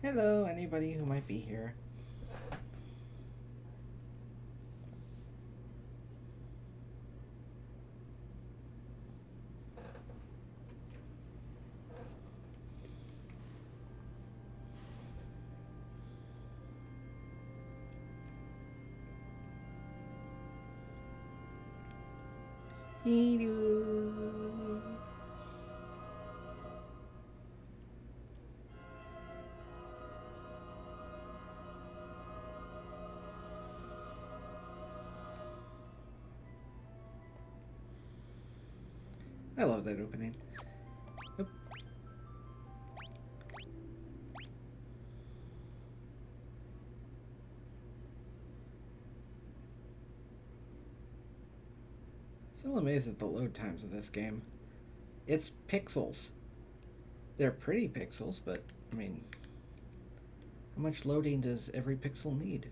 Hello, anybody who might be here. I love that opening. Oop. Still amazed at the load times of this game. It's pixels. They're pretty pixels, but I mean, how much loading does every pixel need?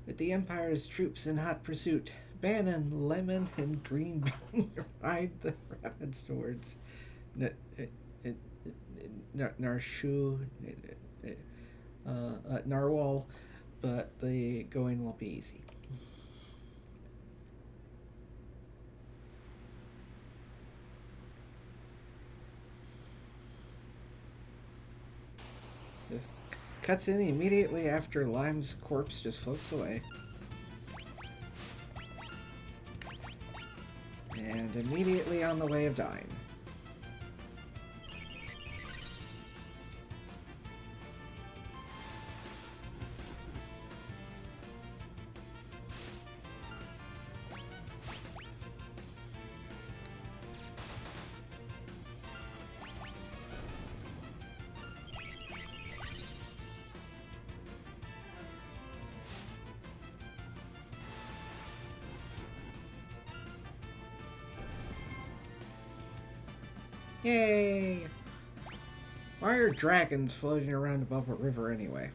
With the Empire's troops in hot pursuit, Bannon, Lemon, and Green ride the rapids towards Narshu, Narwhal, but the going won't be easy. This cuts in immediately after Lime's corpse just floats away. And immediately on the way of dying. Yay! Why are dragons floating around above a river anyway?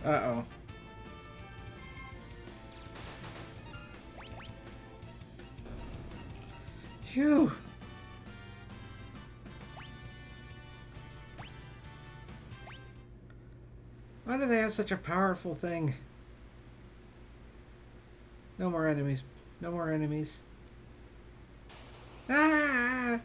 Uh-oh. Phew! Why do they have such a powerful thing? No more enemies. No more enemies. Ah!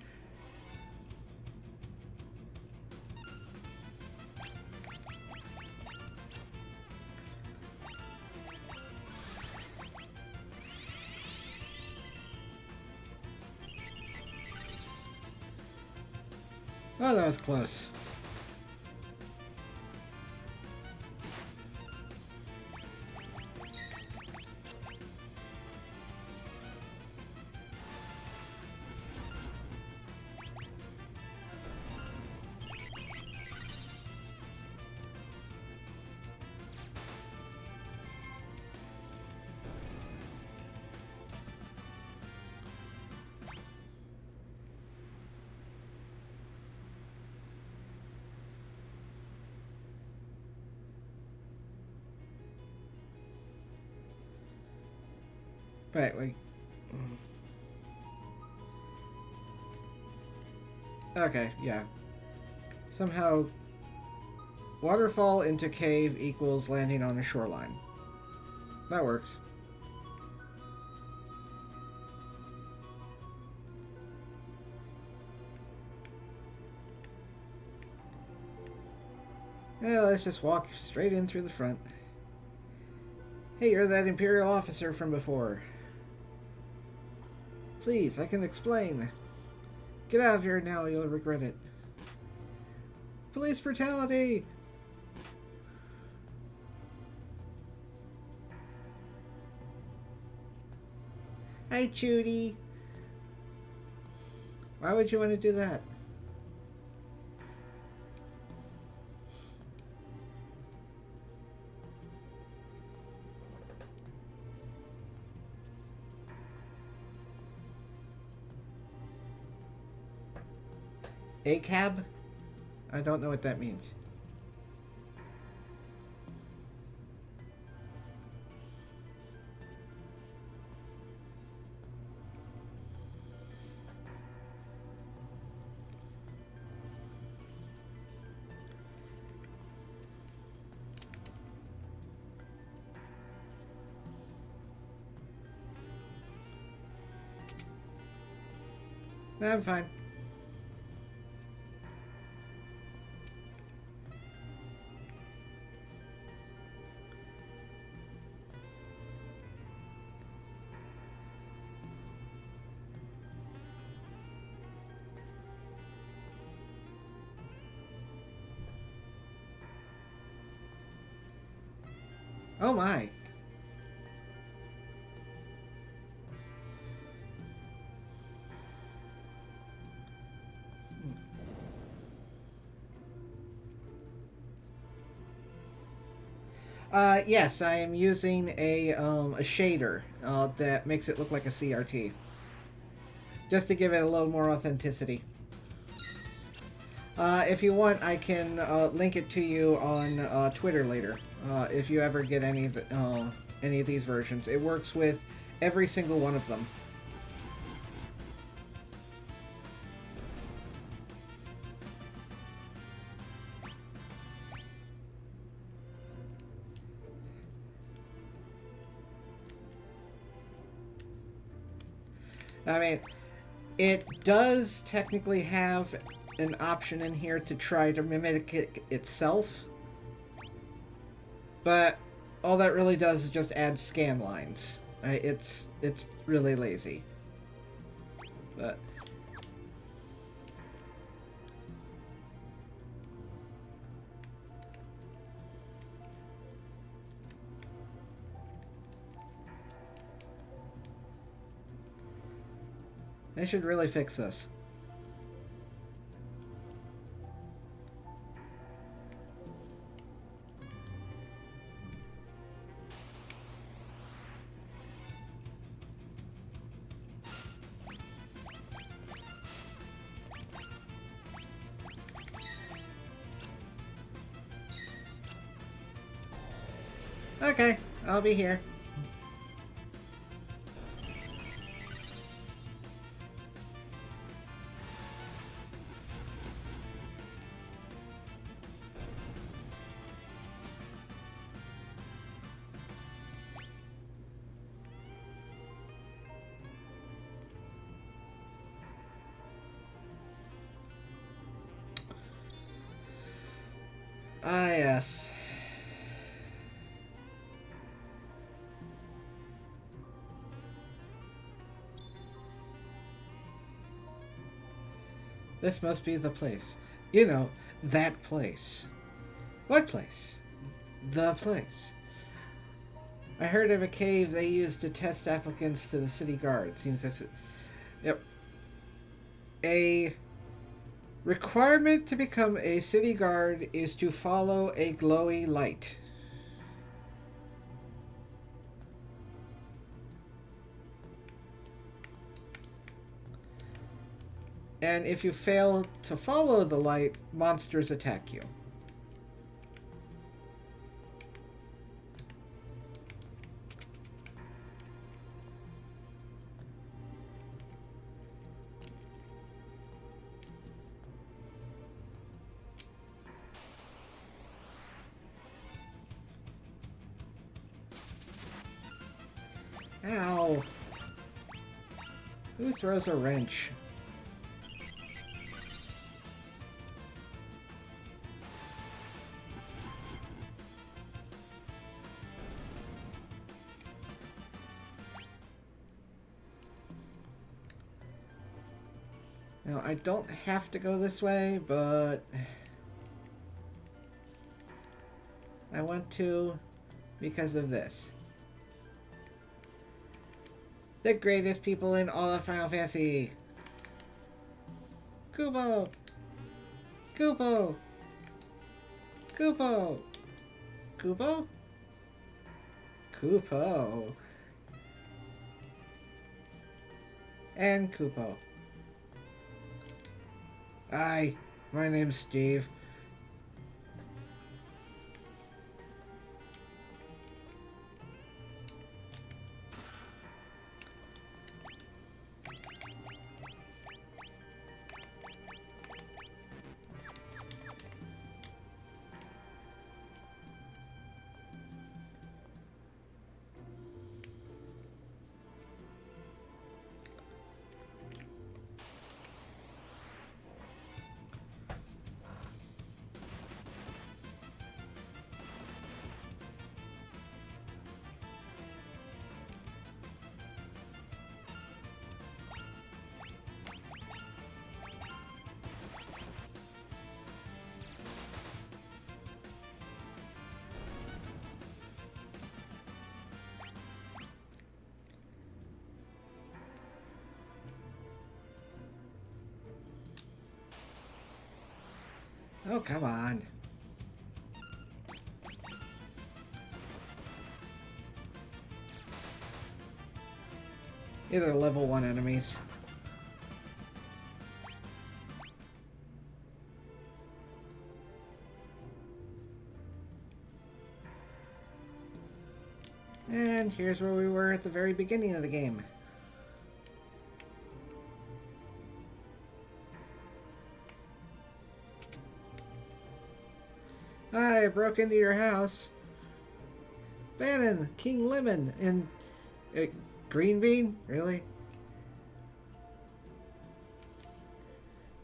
Oh, that was close. Right, wait. Okay, yeah. Somehow, waterfall into cave equals landing on a shoreline. That works. Yeah, let's just walk straight in through the front. Hey, you're that Imperial officer from before. Please, I can explain. Get out of here now, you'll regret it. Police brutality! Hi, Judy. Why would you want to do that? A cab? I don't know what that means. I'm fine. Oh my. Yes, I am using a shader that makes it look like a CRT. Just to give it a little more authenticity. If you want, I can link it to you on Twitter later. If you ever get any of these versions, it works with every single one of them. I mean, it does technically have an option in here to try to mimic it itself, but all that really does is just add scan lines. It's really lazy. But they should really fix this. Okay, I'll be here. Ah, yes. This must be the place. You know, that place. What place? The place. I heard of a cave they used to test applicants to the city guard. Seems that's it. Yep. A requirement to become a city guard is to follow a glowy light. And if you fail to follow the light, monsters attack you. Ow. Who throws a wrench? Now, I don't have to go this way, but I want to because of this. The greatest people in all of Final Fantasy. Kupo! Kupo! Kupo! Kupo? Kupo. And Kupo. Hi, my name's Steve. Oh, come on. These are level 1 enemies. And here's where we were at the very beginning of the game. I broke into your house. Bannon, King Lemon, and Green Bean? Really?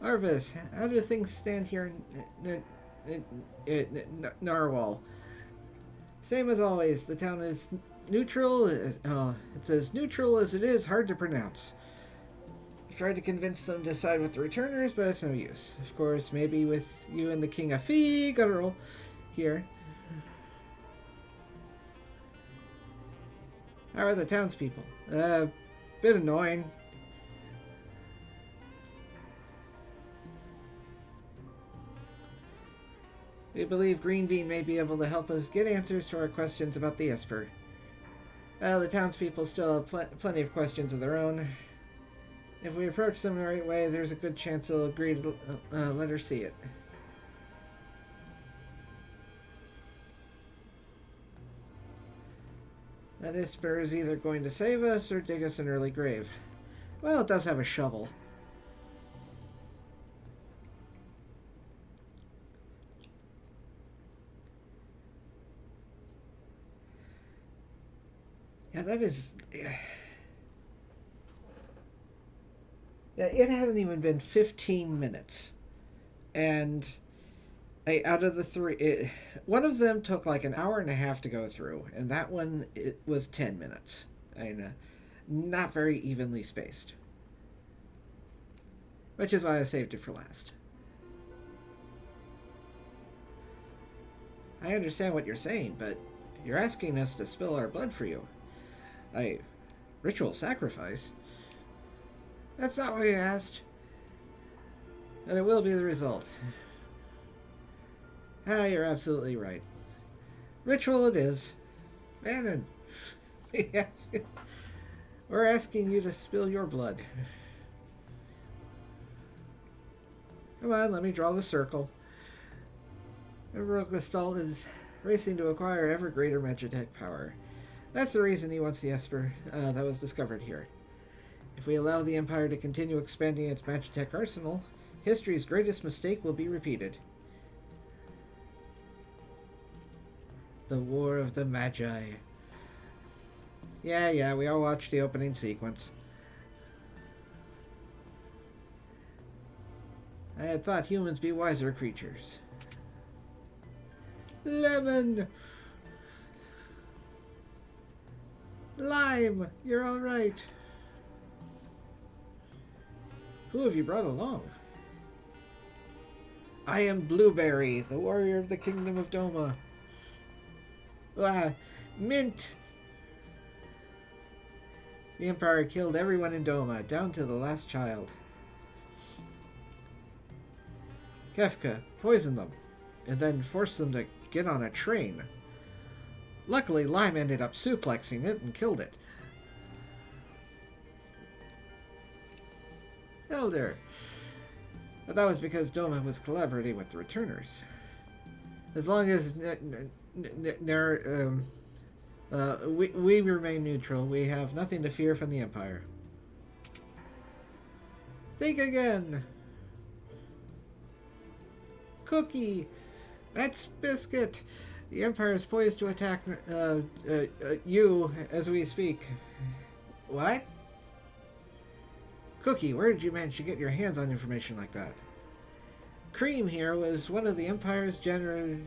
Arvis, how do things stand here in Narwhal? Same as always, the town is neutral. It's as neutral as it is hard to pronounce. I tried to convince them to side with the returners, but it's no use. Of course, maybe with you and the King of Figaro here. How are the townspeople? Bit annoying. We believe Green Bean may be able to help us get answers to our questions about the Esper. The townspeople still have plenty of questions of their own. If we approach them the right way, there's a good chance they'll agree to let her see it. That Esper is either going to save us or dig us an early grave. Well, it does have a shovel. Yeah, that is... Yeah, it hasn't even been 15 minutes. And out of the three... one of them took like an hour and a half to go through. And that one, it was 10 minutes. And not very evenly spaced. Which is why I saved it for last. I understand what you're saying, but you're asking us to spill our blood for you. Ritual sacrifice? That's not what we asked. And it will be the result. You're absolutely right. Ritual it is. Bannon, we're asking you to spill your blood. Come on, let me draw the circle. Gestalt is racing to acquire ever greater Magitech power. That's the reason he wants the Esper that was discovered here. If we allow the Empire to continue expanding its Magitech arsenal, history's greatest mistake will be repeated. The War of the Magi. Yeah, we all watched the opening sequence. I had thought humans be wiser creatures. Lemon! Lime! You're all right. Who have you brought along? I am Blueberry, the warrior of the Kingdom of Doma. Mint! The Empire killed everyone in Doma, down to the last child. Kefka poisoned them, and then forced them to get on a train. Luckily, Lime ended up suplexing it and killed it. Elder. But that was because Doma was collaborating with the returners. As long as we remain neutral, we have nothing to fear from the Empire. Think again! Cookie! That's Biscuit! The Empire is poised to attack you as we speak. What? Cookie, where did you manage to get your hands on information like that? Cream here was one of the Empire's general...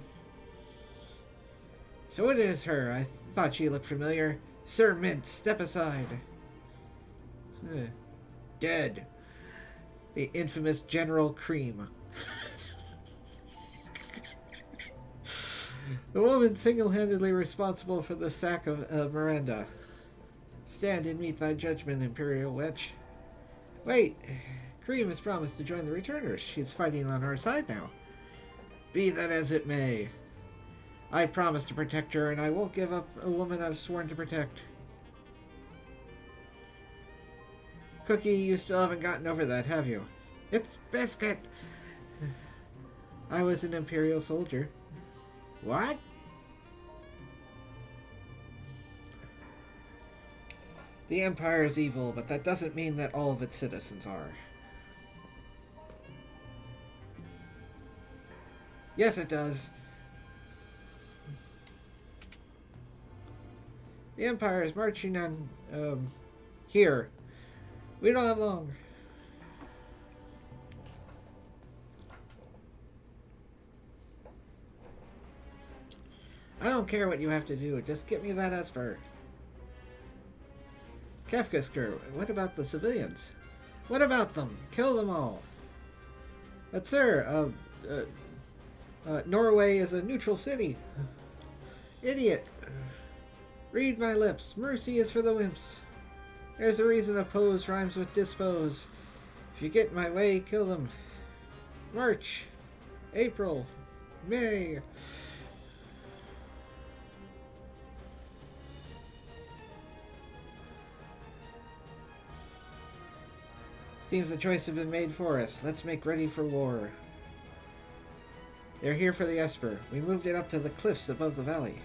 So it is her. I thought she looked familiar. Sir Mint, step aside. Dead. The infamous General Cream. The woman single-handedly responsible for the sack of Miranda. Stand and meet thy judgment, Imperial Witch. Wait, Cream has promised to join the returners. She's fighting on our side now. Be that as it may. I promise to protect her, and I won't give up a woman I've sworn to protect. Cookie, you still haven't gotten over that, have you? It's Biscuit! I was an Imperial soldier. What? The Empire is evil, but that doesn't mean that all of its citizens are. Yes, it does. The Empire is marching on, here. We don't have long. I don't care what you have to do. Just get me that Esper. Kefkasker, what about the civilians? What about them? Kill them all. But sir, Norway is a neutral city. Idiot. Read my lips. Mercy is for the wimps. There's a reason oppose rhymes with dispose. If you get in my way, kill them. March. April. May. Seems the choice has been made for us. Let's make ready for war. They're here for the Esper. We moved it up to the cliffs above the valley.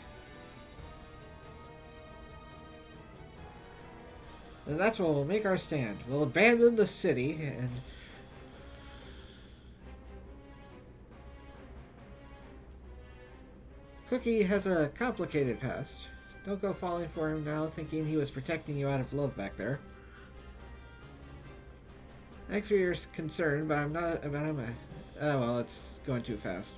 And that's where we'll make our stand. We'll abandon the city and... Cookie has a complicated past. Don't go falling for him now, thinking he was protecting you out of love back there. Thanks for your concern, but I'm not about him. Oh well, it's going too fast.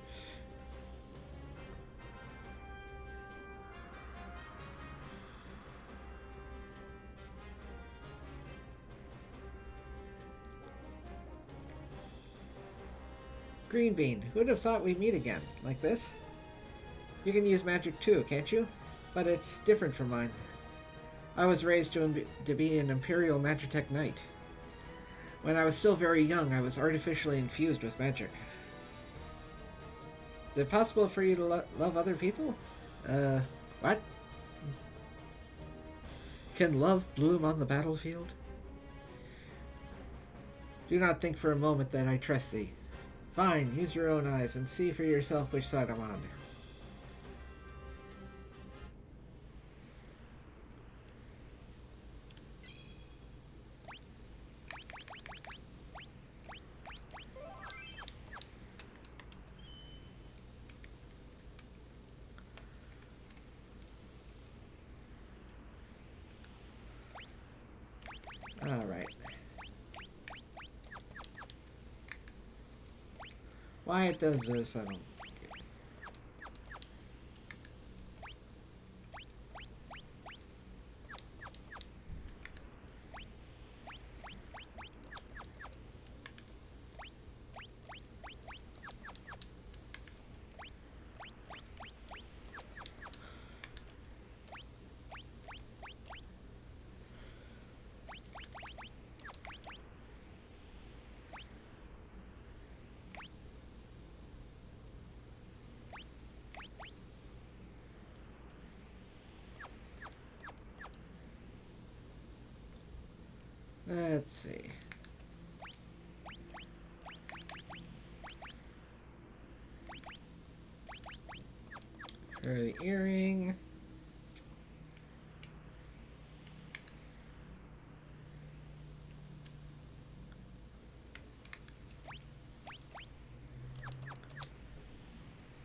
Green Bean, who would have thought we'd meet again? Like this? You can use magic too, can't you? But it's different from mine. I was raised to be an Imperial Magitech Knight. When I was still very young, I was artificially infused with magic. Is it possible for you to love other people? What? Can love bloom on the battlefield? Do not think for a moment that I trust thee. Fine, use your own eyes and see for yourself which side I'm on. Alright. Why it does this, I don't get. Let's see. For the earring.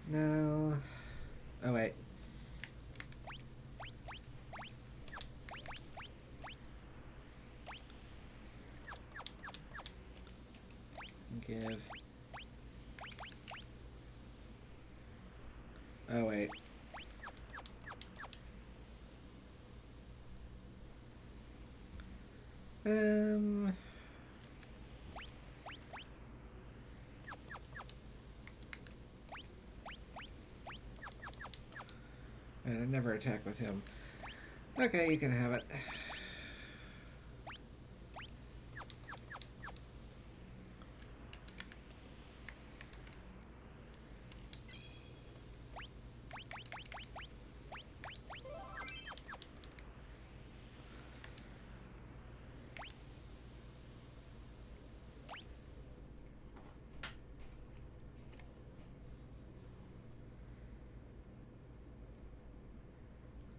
No. Oh, wait. Give. Oh, wait. And I never attack with him. Okay, you can have it.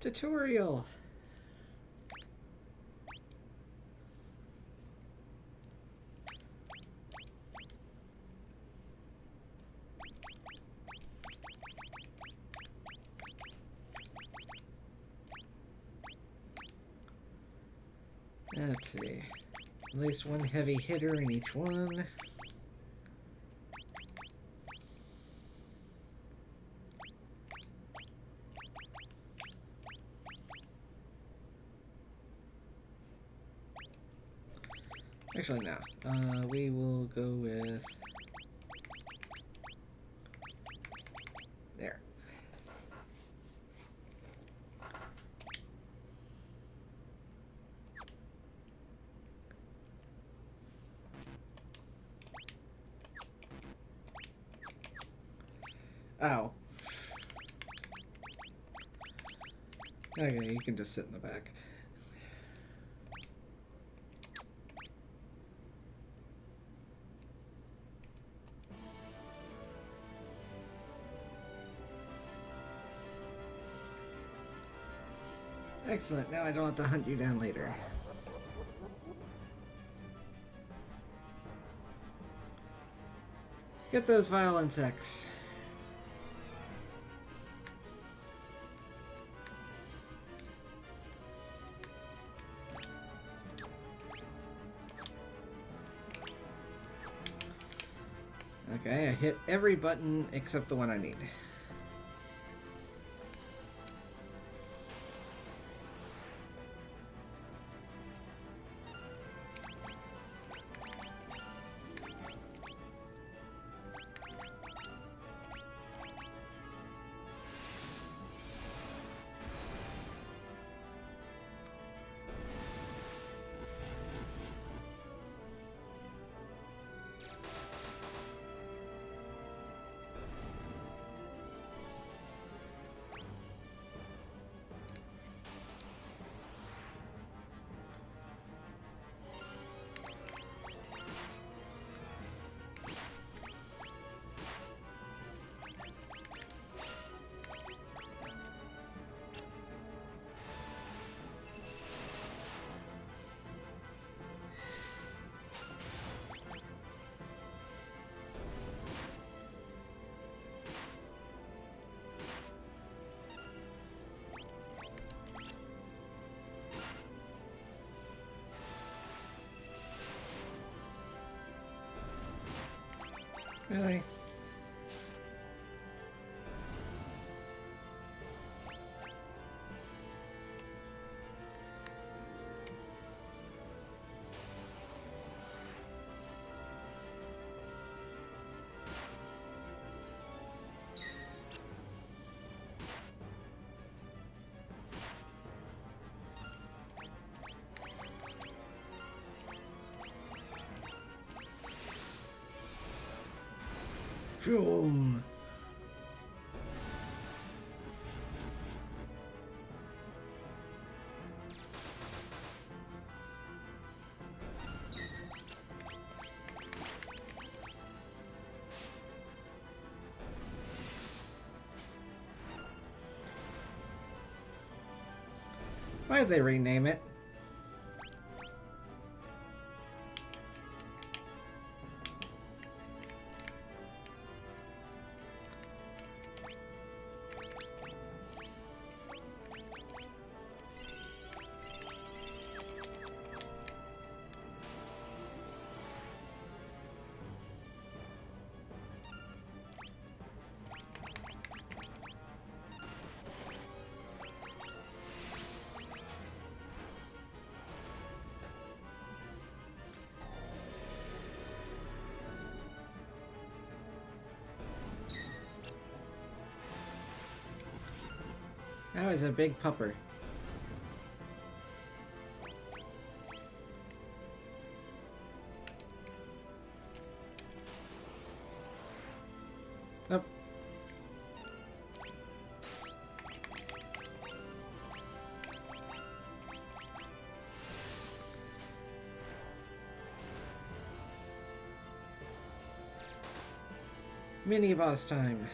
Tutorial. Let's see. At least one heavy hitter in each one. Actually, no. We will go with... There. Oh. Okay, you can just sit in the back. Excellent, now I don't have to hunt you down later. Get those vile insects. Okay, I hit every button except the one I need. Really? Boom. Why'd they rename it? That was a big pupper. Oh. Mini boss time.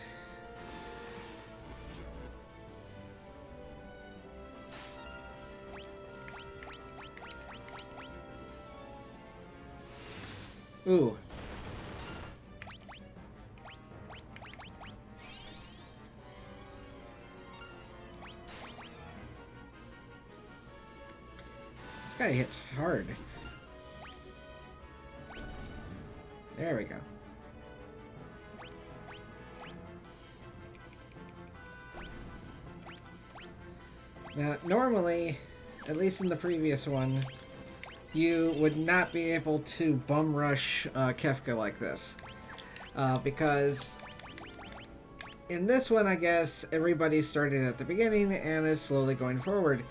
Ooh. This guy hits hard. There we go. Now, normally, at least in the previous one, you would not be able to bum rush Kefka like this. Because in this one, I guess, everybody started at the beginning and is slowly going forward.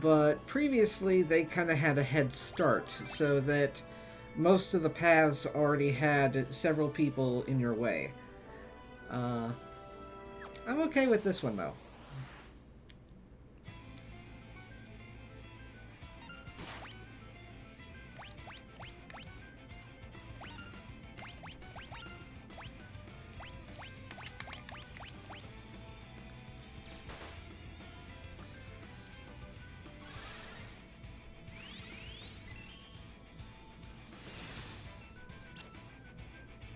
But previously, they kind of had a head start, so that most of the paths already had several people in your way. I'm okay with this one, though.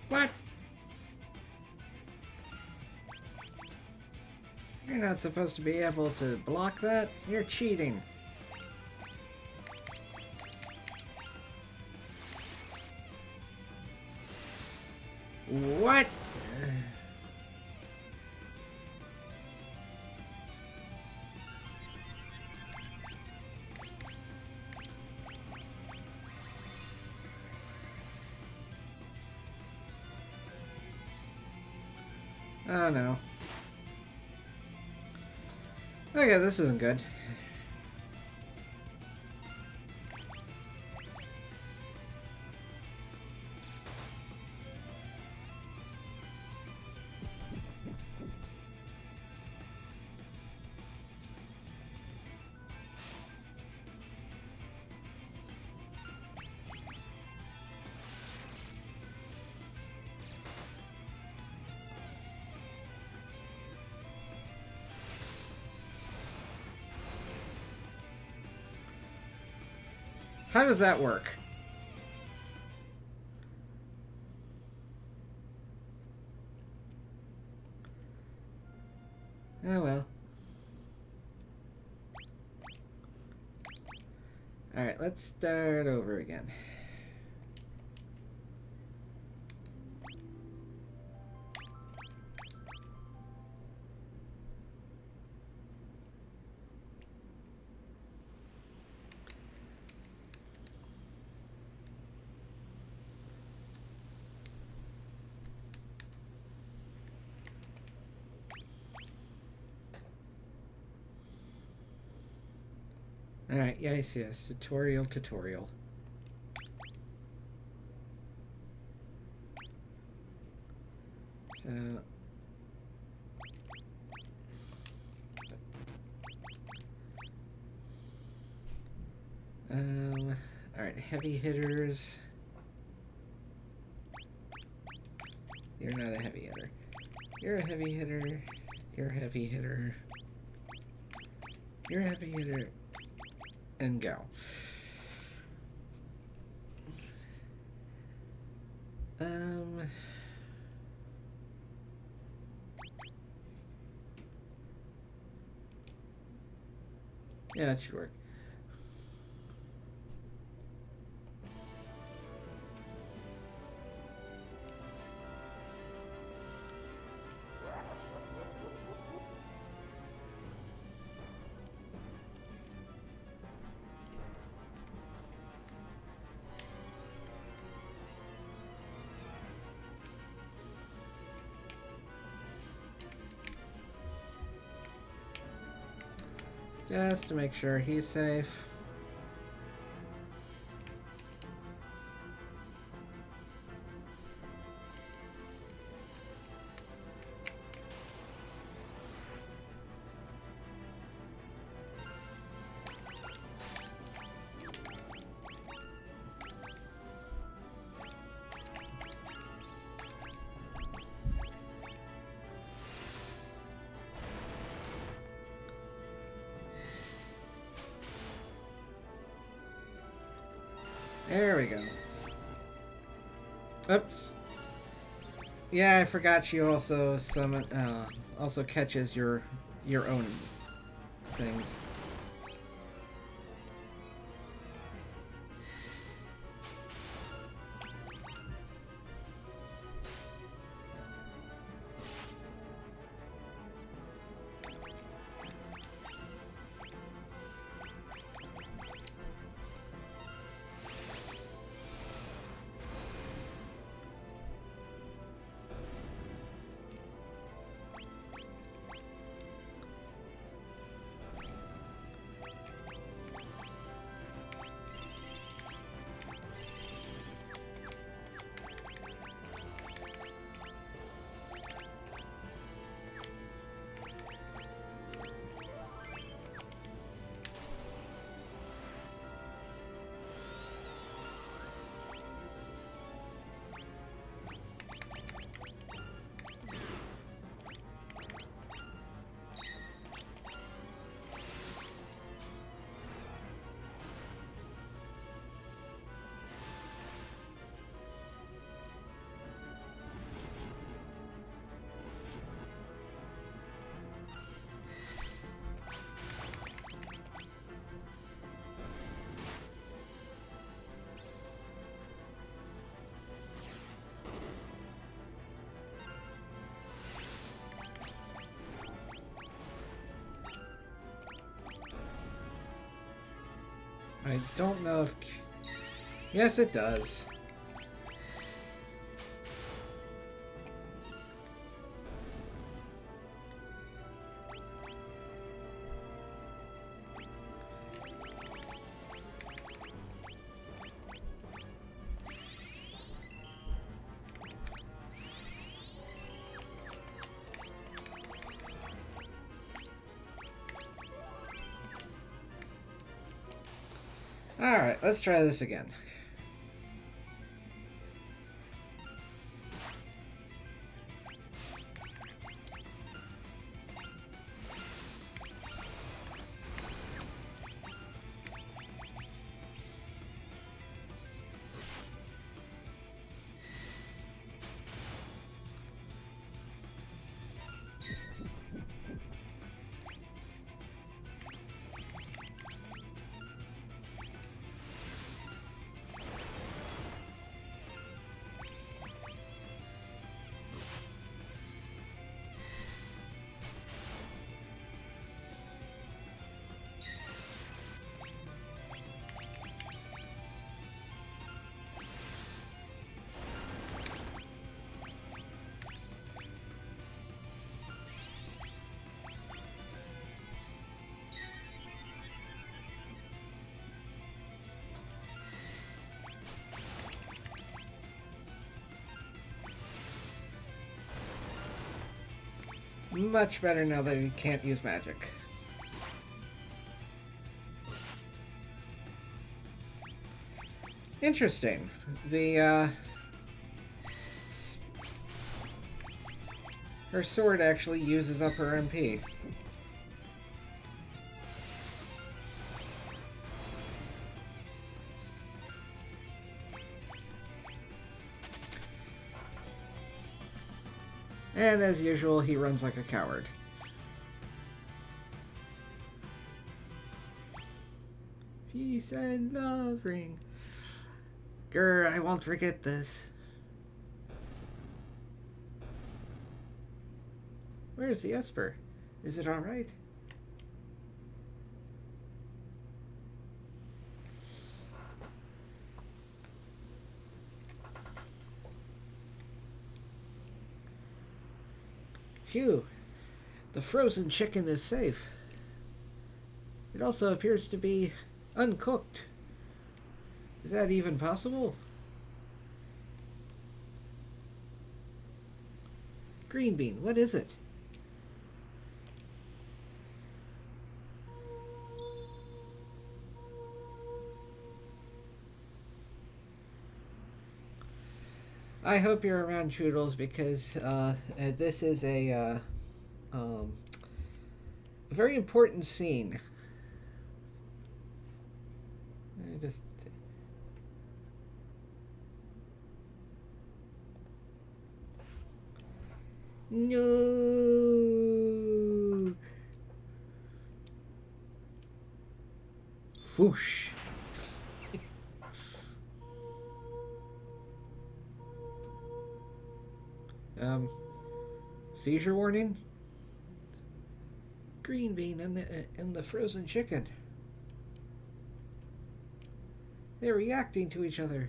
What? You're not supposed to be able to block that? You're cheating. What? Oh no. Okay, this isn't good. How does that work? Oh well. Alright, let's start over again. Alright, yes, tutorial. So... alright, heavy hitters. You're not a heavy hitter. You're a heavy hitter. You're a heavy hitter. You're a heavy hitter. and go. Yeah, that should work. Just to make sure he's safe. There we go. Oops. Yeah, I forgot she also also catches your own things. I don't know if... Yes, it does. Alright, let's try this again. Much better now that he can't use magic. Interesting. The, her sword actually uses up her MP. And as usual, he runs like a coward. Peace and love ring. Grr, I won't forget this. Where's the Esper? Is it alright? Phew. The frozen chicken is safe. It also appears to be uncooked. Is that even possible? Green bean, what is it? I hope you're around, Choodles, because this is a very important scene. I just... No! Whoosh! Seizure warning? Green bean and the frozen chicken. They're reacting to each other.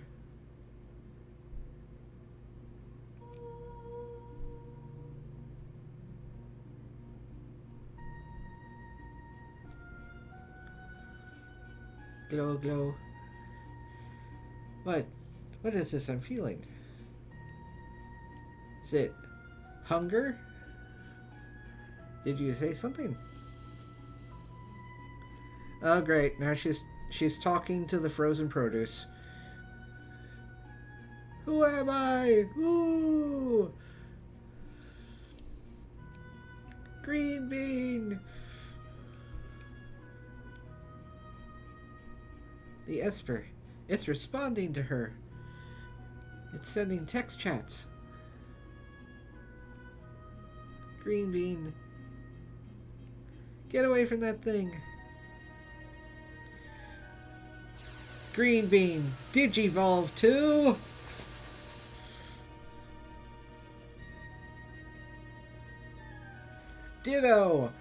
Glow, glow. What? What is this I'm feeling? Is it hunger? Did you say something? Oh, great. Now she's talking to the frozen produce. Who am I? Ooh! Green bean! The Esper. It's responding to her. It's sending text chats. Green bean. Get away from that thing. Green bean. Digivolve too. Ditto.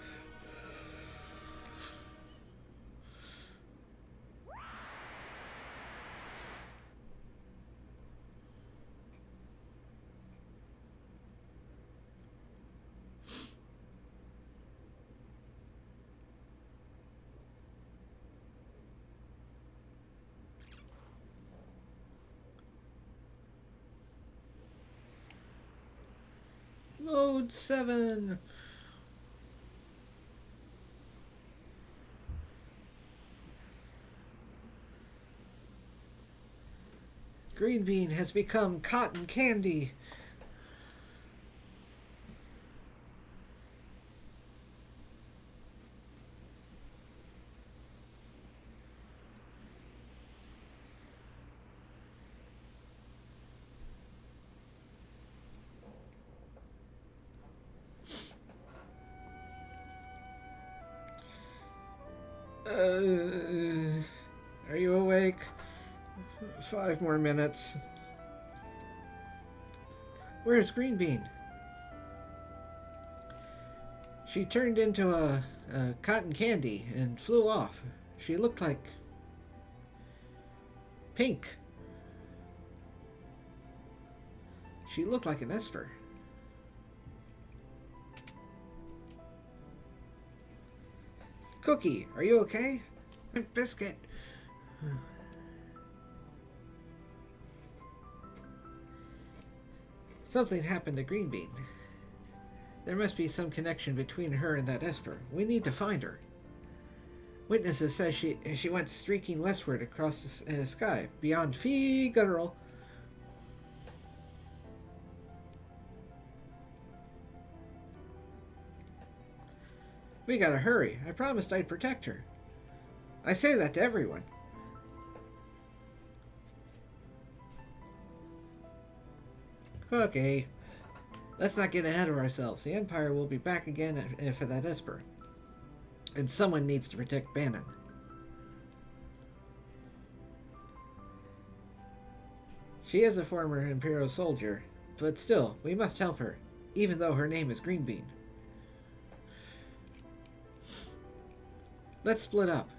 Mode 7. Green bean has become cotton candy. Are you awake? 5 more minutes. Where's Green Bean? She turned into a cotton candy and flew off. She looked like pink. She looked like an Esper. Cookie, are you okay? Biscuit. Something happened to Green Bean. There must be some connection between her and that Esper. We need to find her. Witnesses say she went streaking westward across the sky, beyond Figaro. We gotta hurry. I promised I'd protect her. I say that to everyone. Okay. Let's not get ahead of ourselves. The Empire will be back again for that Esper. And someone needs to protect Bannon. She is a former Imperial soldier, but still, we must help her, even though her name is Greenbean. Let's split up.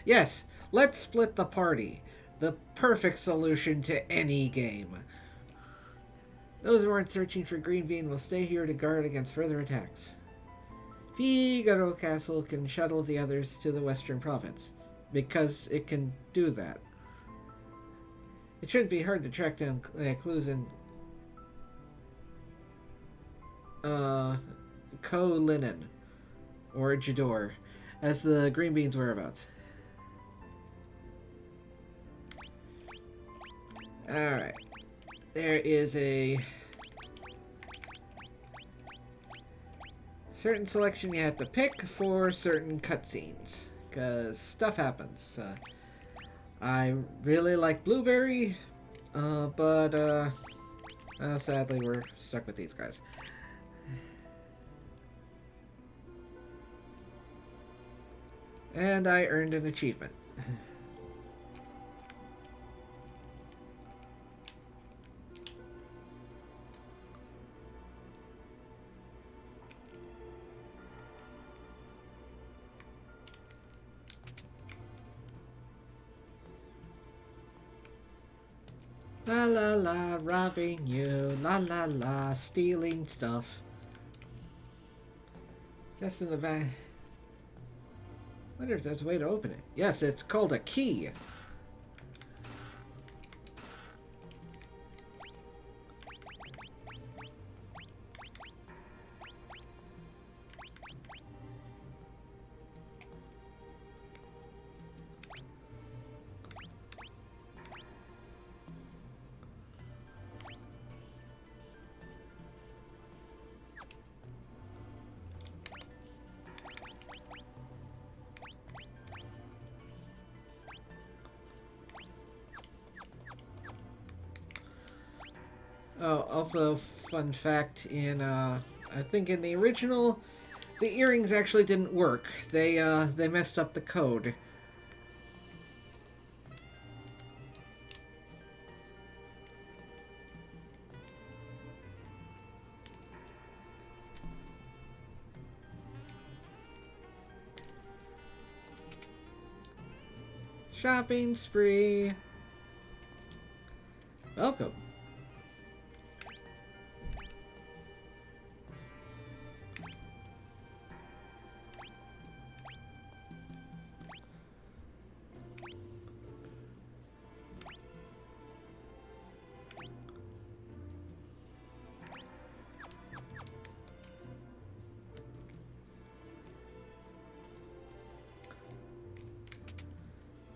Yes, let's split the party. The perfect solution to any game. Those who aren't searching for Greenbean will stay here to guard against further attacks. Figaro Castle can shuttle the others to the Western Province, because it can do that. It shouldn't be hard to track down clues in Ko-Linen, or Jador, as the Greenbean's whereabouts. Alright. There is a certain selection you have to pick for certain cutscenes, because stuff happens. I really like Blueberry, but sadly we're stuck with these guys. And I earned an achievement. La la la, robbing you. La la la, stealing stuff. Just in the back. Wonder if there's a way to open it. Yes, it's called a key. Oh, also, fun fact, I think in the original, the earrings actually didn't work. They messed up the code. Shopping spree. Welcome.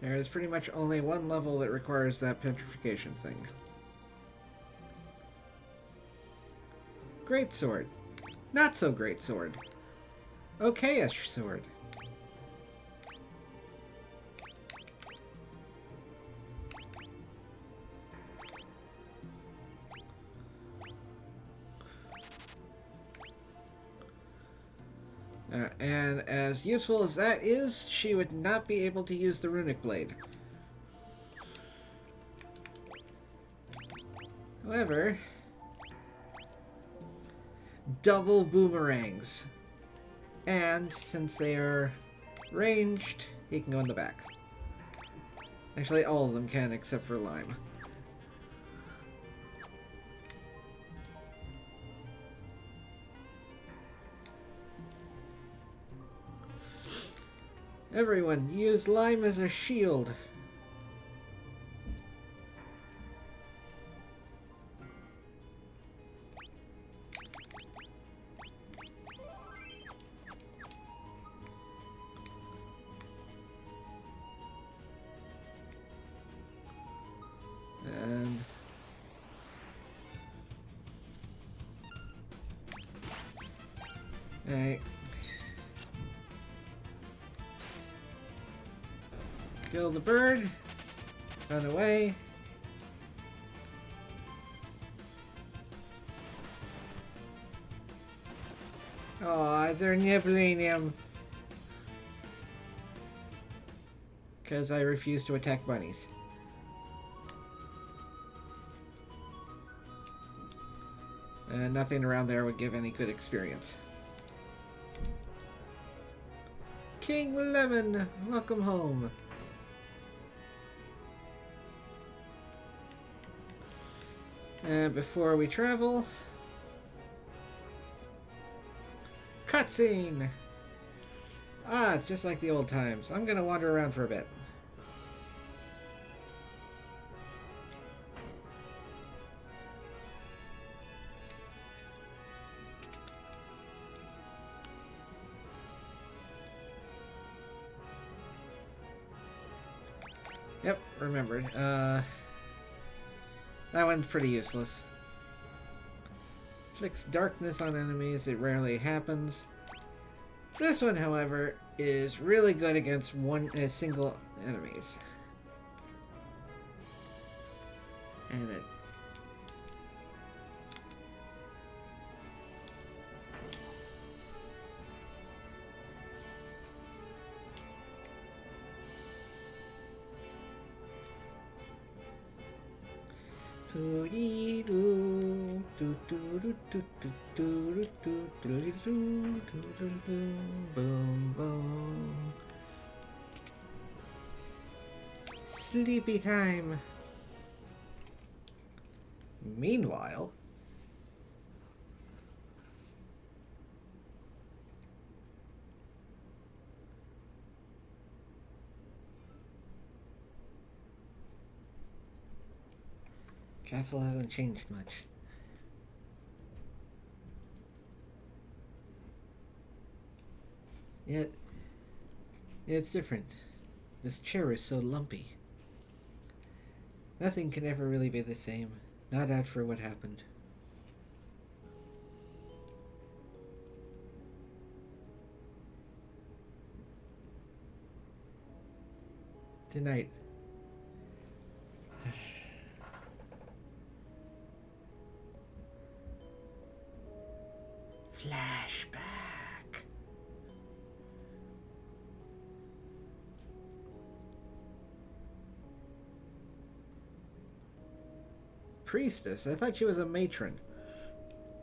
There is pretty much only one level that requires that petrification thing. Great sword. Not so great sword. Okay-ish sword. And as useful as that is, she would not be able to use the runic blade. However, double boomerangs. And since they are ranged, he can go in the back. Actually, all of them can except for Lime. Everyone, use Lime as a shield. And alright. Kill the bird. Run away. Aw, they're nibbling him. Because I refuse to attack bunnies. And nothing around there would give any good experience. King Lemon, welcome home. And before we travel... Cutscene! Ah, it's just like the old times. I'm gonna wander around for a bit. Yep, remembered. That one's pretty useless. Inflicts darkness on enemies. It rarely happens. This one, however, is really good against single enemies. And it... Boom, boom. Sleepy time. Meanwhile, castle hasn't changed much. Yet, it's different. This chair is so lumpy. Nothing can ever really be the same. Not out for what happened. Tonight. Flashback. Priestess? I thought she was a matron.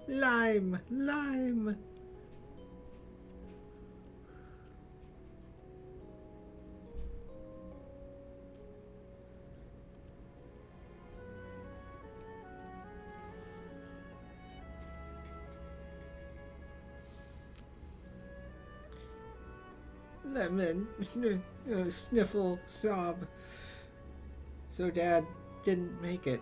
Lime! Lime! Lemon. Sniffle. Sob. So Dad didn't make it.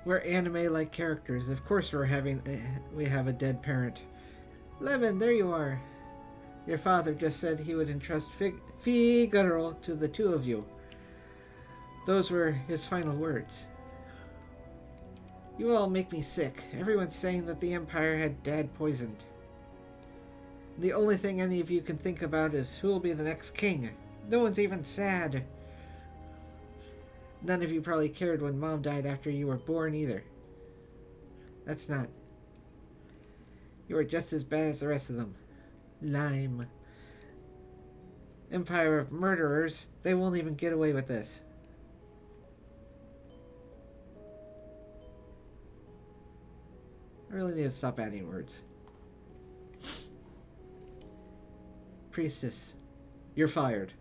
We're anime-like characters. Of course we have a dead parent. Lemon, there you are. Your father just said he would entrust Figaro to the two of you. Those were his final words. You all make me sick. Everyone's saying that the Empire had Dad poisoned. The only thing any of you can think about is who will be the next king. No one's even sad. None of you probably cared when Mom died after you were born either. That's not. You are just as bad as the rest of them. Lime. Empire of murderers. They won't even get away with this. I really need to stop adding words. Priestess, you're fired.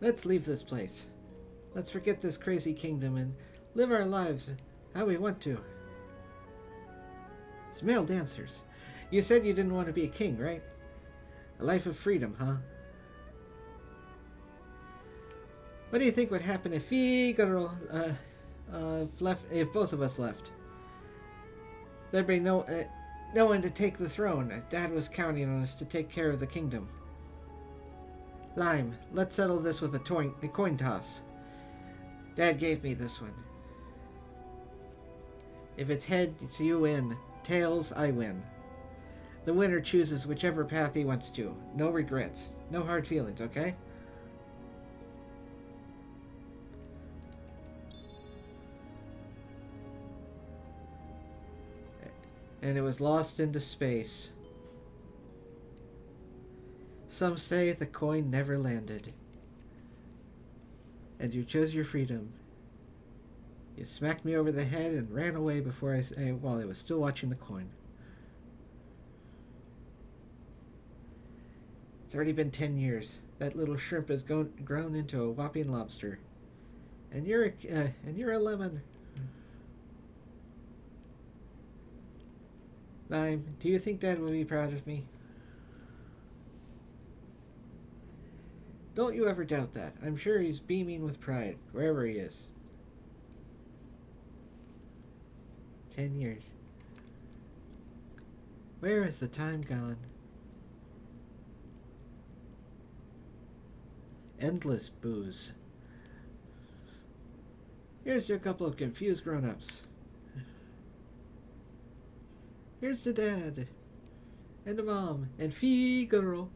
Let's leave this place. Let's forget this crazy kingdom and live our lives how we want to. It's male dancers. You said you didn't want to be a king, right? A life of freedom, huh? What do you think would happen if Figaro if both of us left? There'd be no one to take the throne. Dad was counting on us to take care of the kingdom. Lime, let's settle this with a coin toss. Dad gave me this one. If it's heads, you win. Tails, I win. The winner chooses whichever path he wants to. No regrets. No hard feelings, okay? And it was lost into space. Some say the coin never landed. And you chose your freedom. You smacked me over the head and ran away before while I was still watching the coin. It's already been 10 years. That little shrimp has grown into a whopping lobster. And you're a lemon. Lime, do you think Dad will be proud of me? Don't you ever doubt that. I'm sure he's beaming with pride, wherever he is. 10 years. Where has the time gone? Endless booze. Here's to a couple of confused grown-ups. Here's to Dad. And to Mom. And Figaro.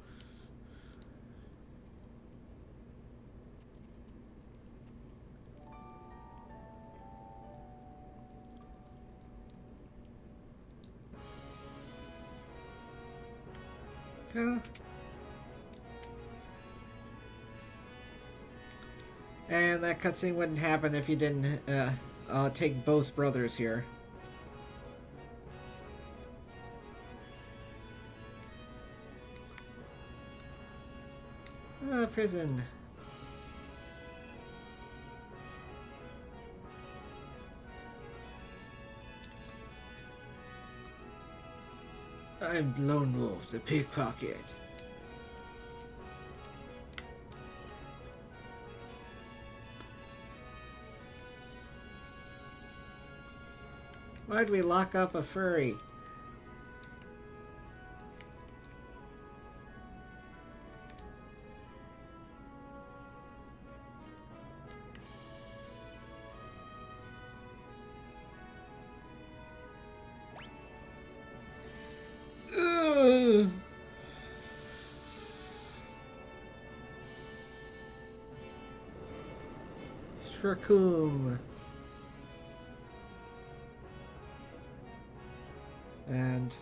And that cutscene wouldn't happen if you didn't take both brothers here. Prison. I'm Lone Wolf, the pickpocket. Why'd we lock up a furry? Shrakum. And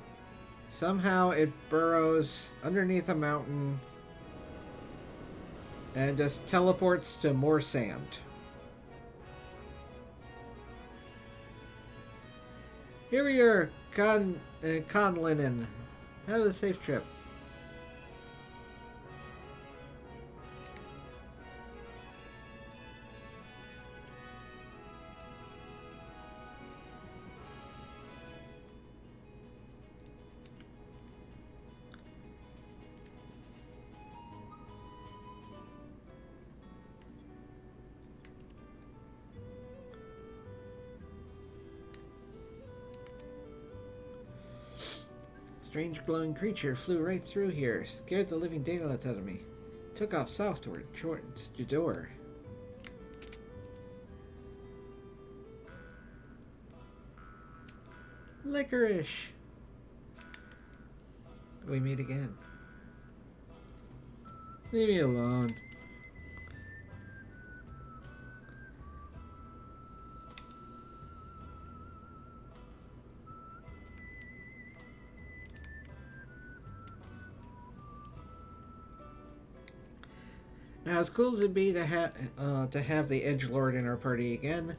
somehow it burrows underneath a mountain and just teleports to more sand. Here we are, Conlinen. Have a safe trip. Strange glowing creature flew right through here, scared the living daylights out of me. Took off southward towards Jador. Licorice! We meet again. Leave me alone. Now, as cool as it'd be to have the edgelord in our party again,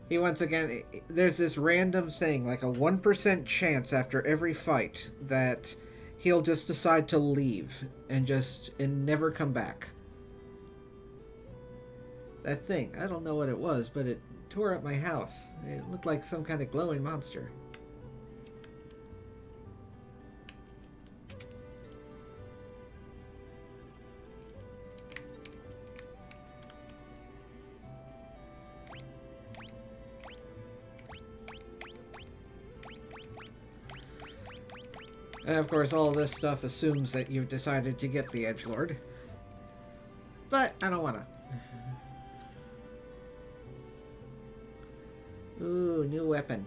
he once again, there's this random thing, like a 1% chance after every fight that he'll just decide to leave and never come back. That thing, I don't know what it was, but it tore up my house. It looked like some kind of glowing monster. And of course, all this stuff assumes that you've decided to get the edgelord. But I don't wanna. Ooh, new weapon.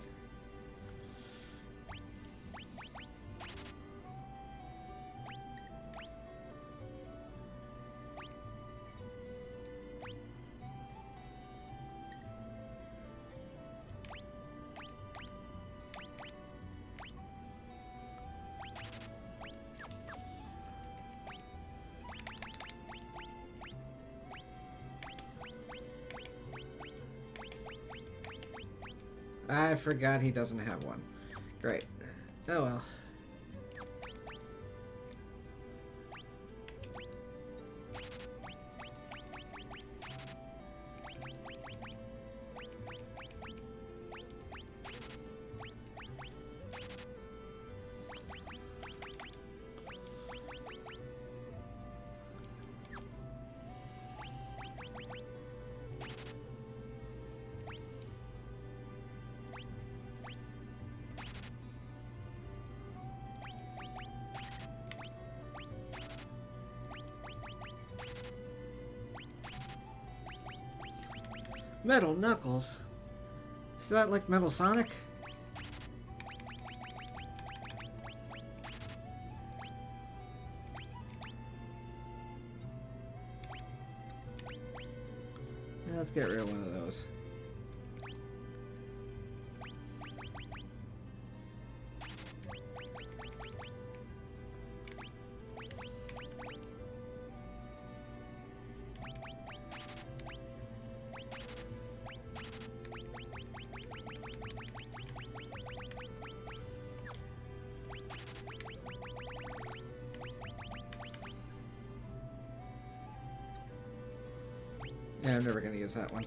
I forgot he doesn't have one. Great. Oh well. Metal Knuckles? Is that like Metal Sonic? Yeah, let's get rid of one of those. Yeah, I'm never gonna use that one.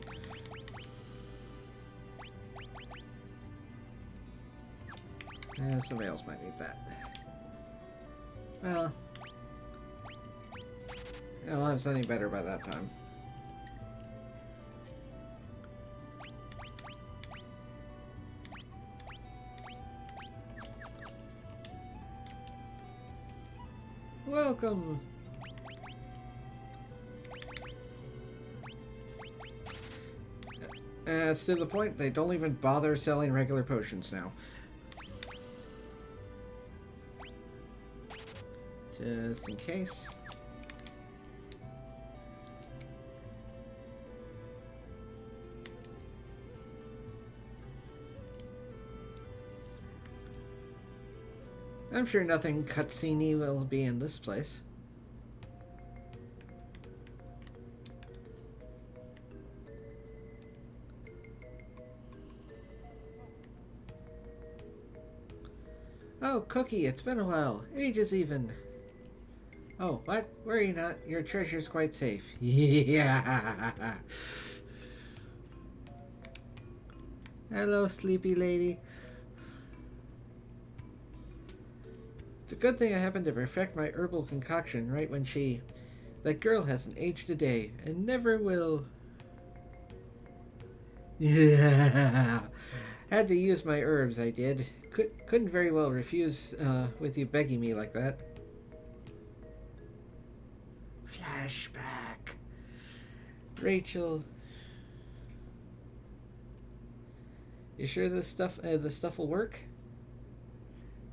Yeah, somebody else might need that. Well, I'll have something better by that time. Welcome! It's to the point they don't even bother selling regular potions now. Just in case. I'm sure nothing cutscene-y will be in this place. Oh, Cookie, it's been a while. Ages even. Oh, what? Worry not. Your treasure's quite safe. Yeah. Hello, sleepy lady. It's a good thing I happened to perfect my herbal concoction right when she... That girl hasn't aged a day, and never will. Yeah. Had to use my herbs, I did. Couldn't very well refuse with you begging me like that. Flashback. Rachel. You sure this stuff will work?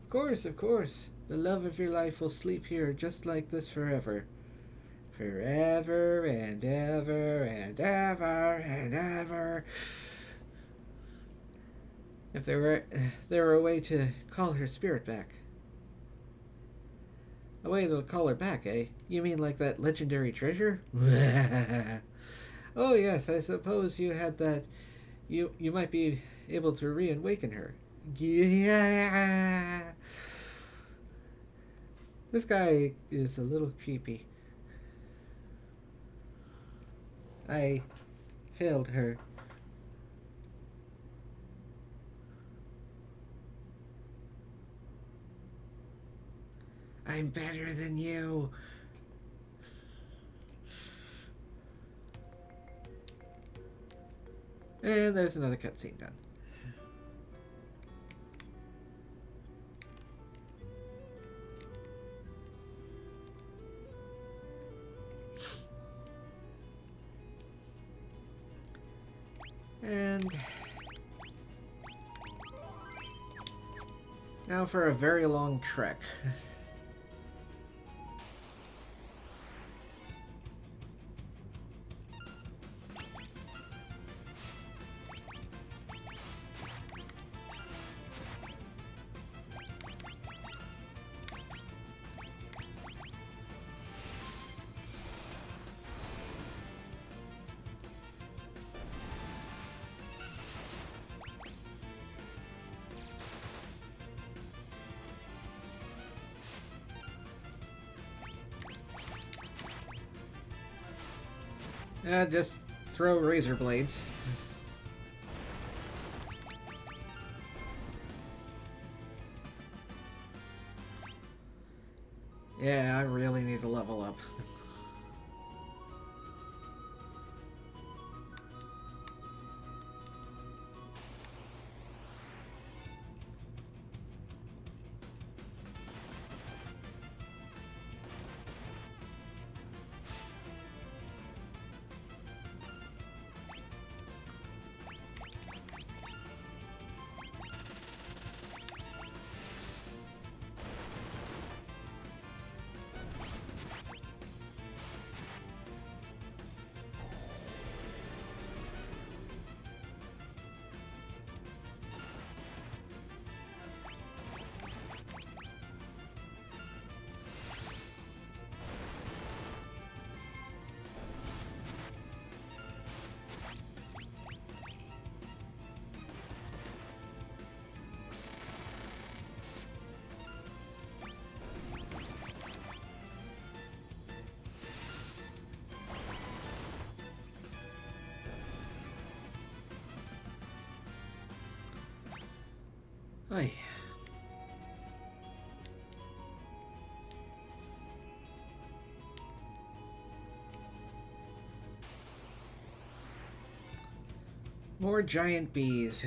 Of course, of course. The love of your life will sleep here just like this forever. Forever and ever and ever and ever. If there were a way to call her spirit back. A way to call her back, eh? You mean like that legendary treasure? Oh yes, I suppose you had that. You might be able to reawaken her. Yeah. This guy is a little creepy. I failed her. I'm better than you. And there's another cutscene done. And now for a very long trek. Just throw razor blades. Yeah, I really need to level up. Ay. More giant bees.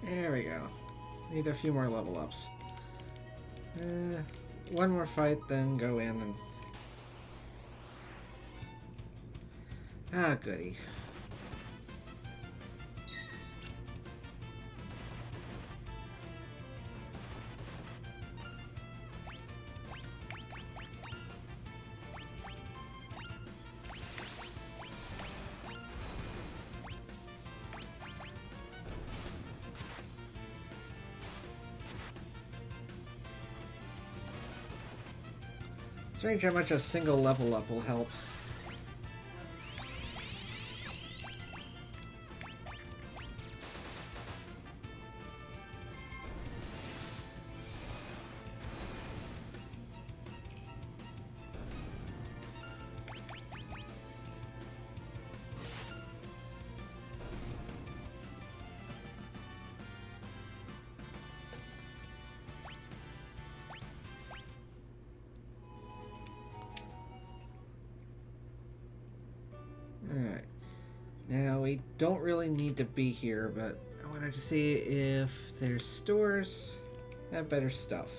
There we go. Need a few more level ups. One more fight, then go in and... Ah, goody. Strange how much a single level up will help. Alright. Now, we don't really need to be here, but I wanted to see if there's stores that have better stuff.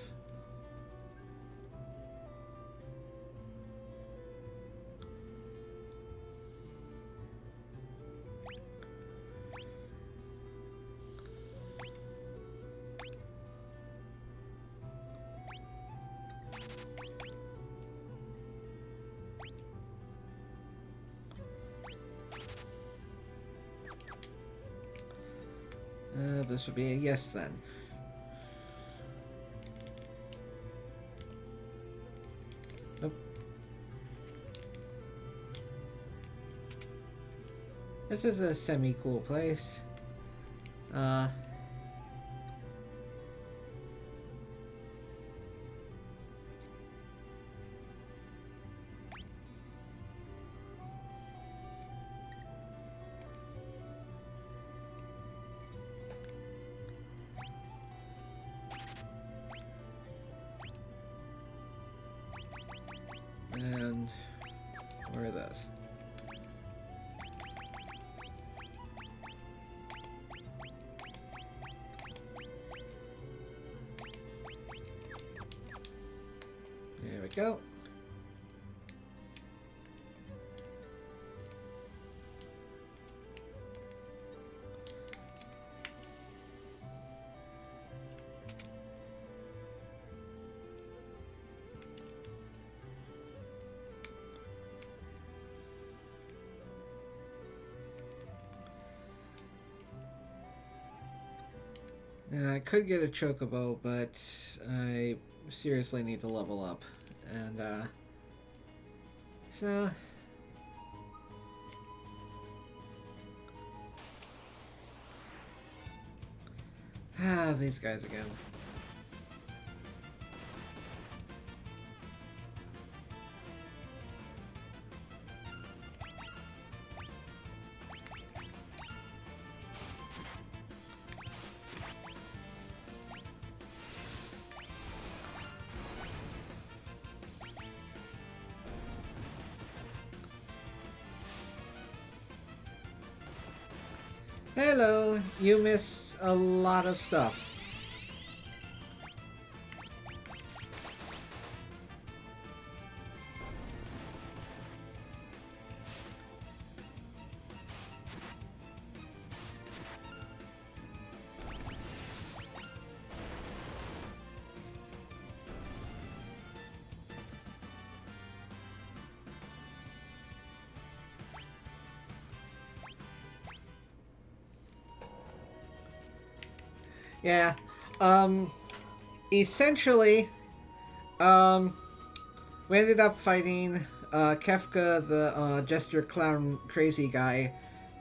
This would be a yes then. Nope. This is a semi-cool place. And Or this. There we go. I could get a chocobo, but I seriously need to level up. And, so... these guys again. Hello, you missed a lot of stuff. Yeah, essentially, we ended up fighting, Kefka, the, Jester Clown Crazy guy,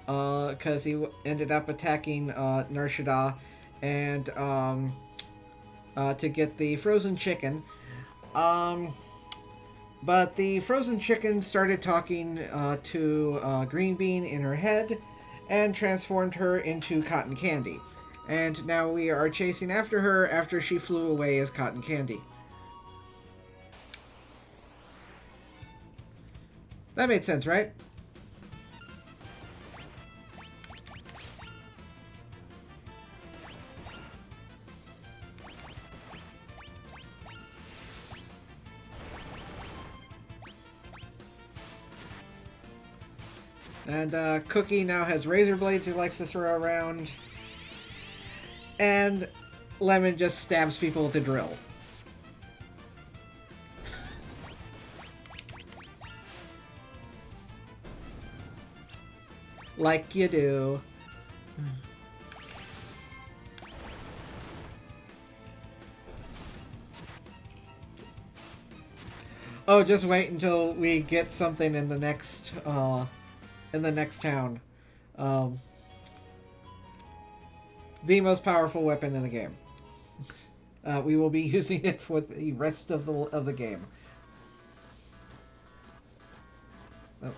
because he ended up attacking, Narshada, and, to get the frozen chicken. But the frozen chicken started talking, to, Green Bean in her head, and transformed her into cotton candy. And now we are chasing after her after she flew away as cotton candy. That made sense, right? And Cookie now has razor blades he likes to throw around. And Lemon just stabs people with a drill. Like you do. Oh, just wait until we get something in the next town. The most powerful weapon in the game. We will be using it for the rest of the game. Oh,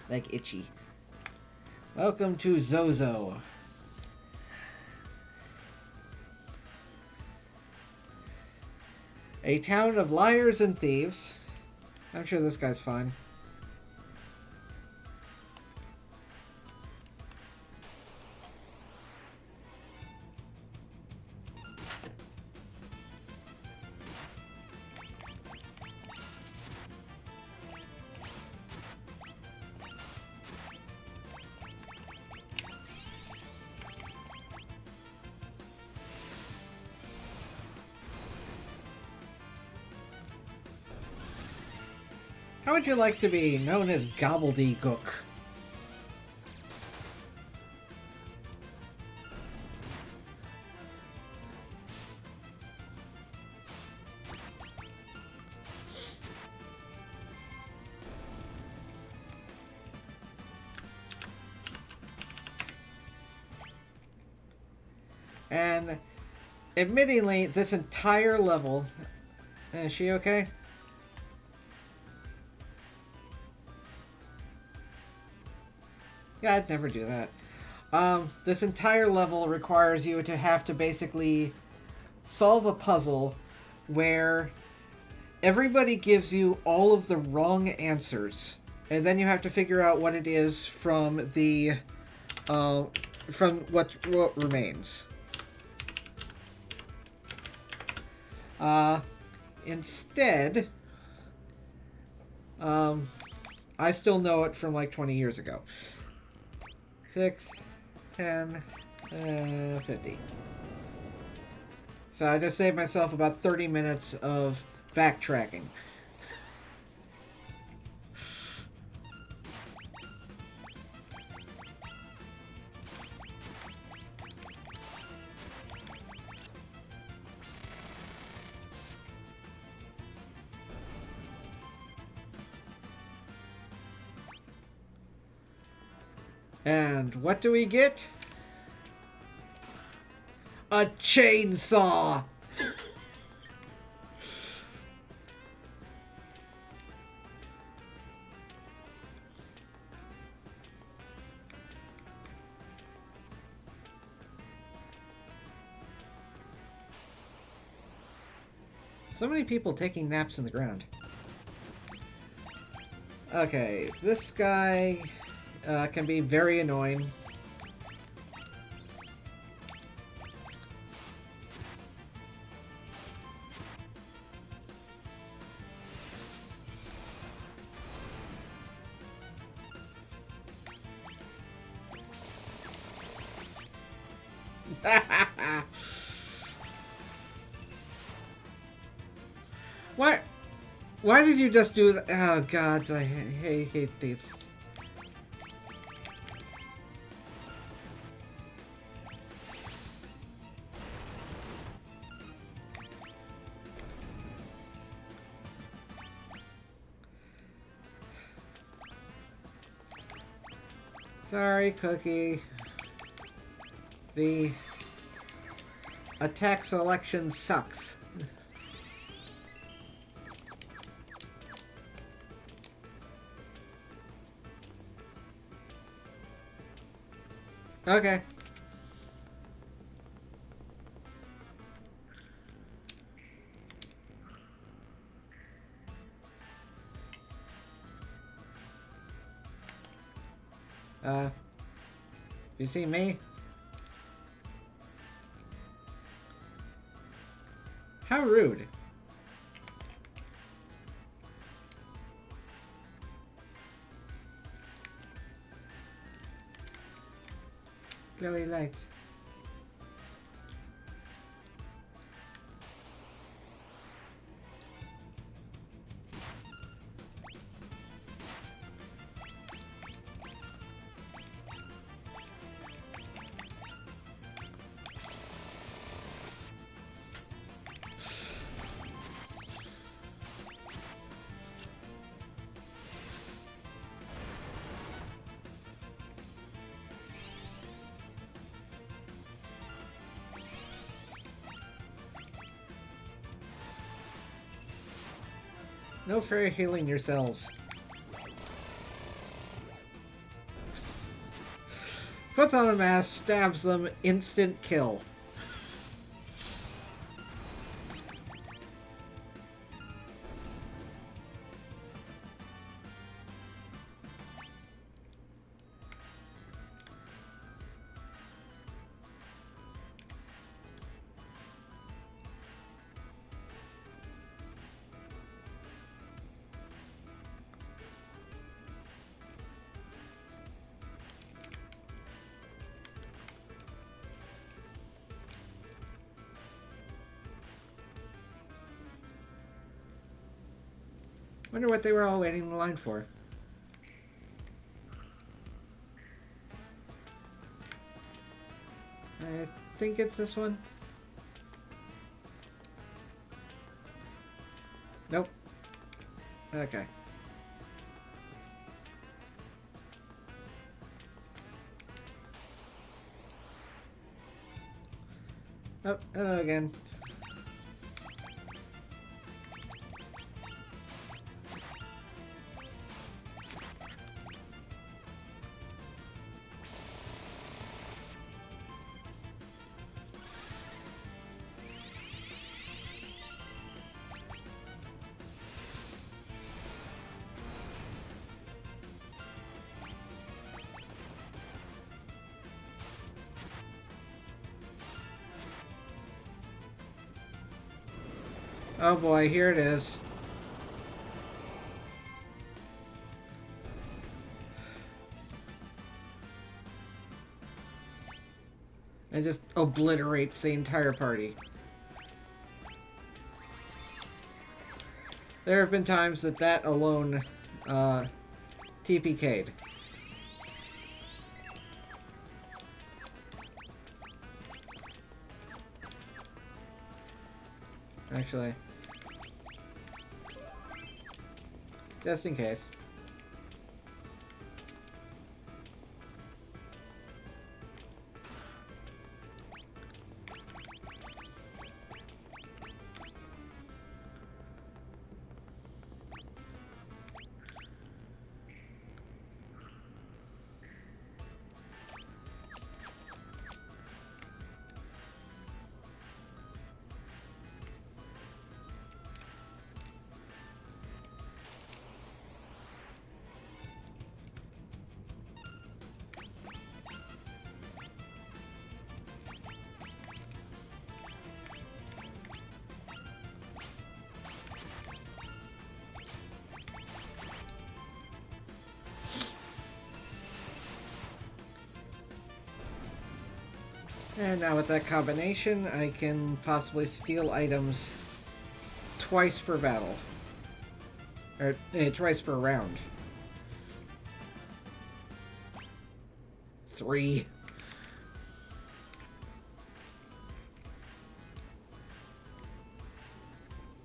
like itchy. Welcome to Zozo. A town of liars and thieves. I'm sure this guy's fine. How would you like to be known as Gobbledygook? And admittingly, this entire level... Is she okay? Yeah, I'd never do that. This entire level requires you to have to basically solve a puzzle where everybody gives you all of the wrong answers, And then you have to figure out what it is from the from what remains. Instead, I still know it from like 20 years ago. 6, 10, 50. So I just saved myself about 30 minutes of backtracking. And what do we get? A chainsaw! So many people taking naps in the ground. Okay, this guy can be very annoying. What? Why did you just do that? Oh god, I hate these. Sorry, Cookie. The attack selection sucks. Okay. You see me? How rude. Glowy lights. No fair healing yourselves. Puts on a mask, stabs them, instant kill. Wonder what they were all waiting in line for. I think it's this one. Nope. Okay. Oh, hello again. Oh boy, here it is. And just obliterates the entire party. There have been times that alone TPK'd. Actually, just in case. And now with that combination, I can possibly steal items twice per battle. Or twice per round. 3.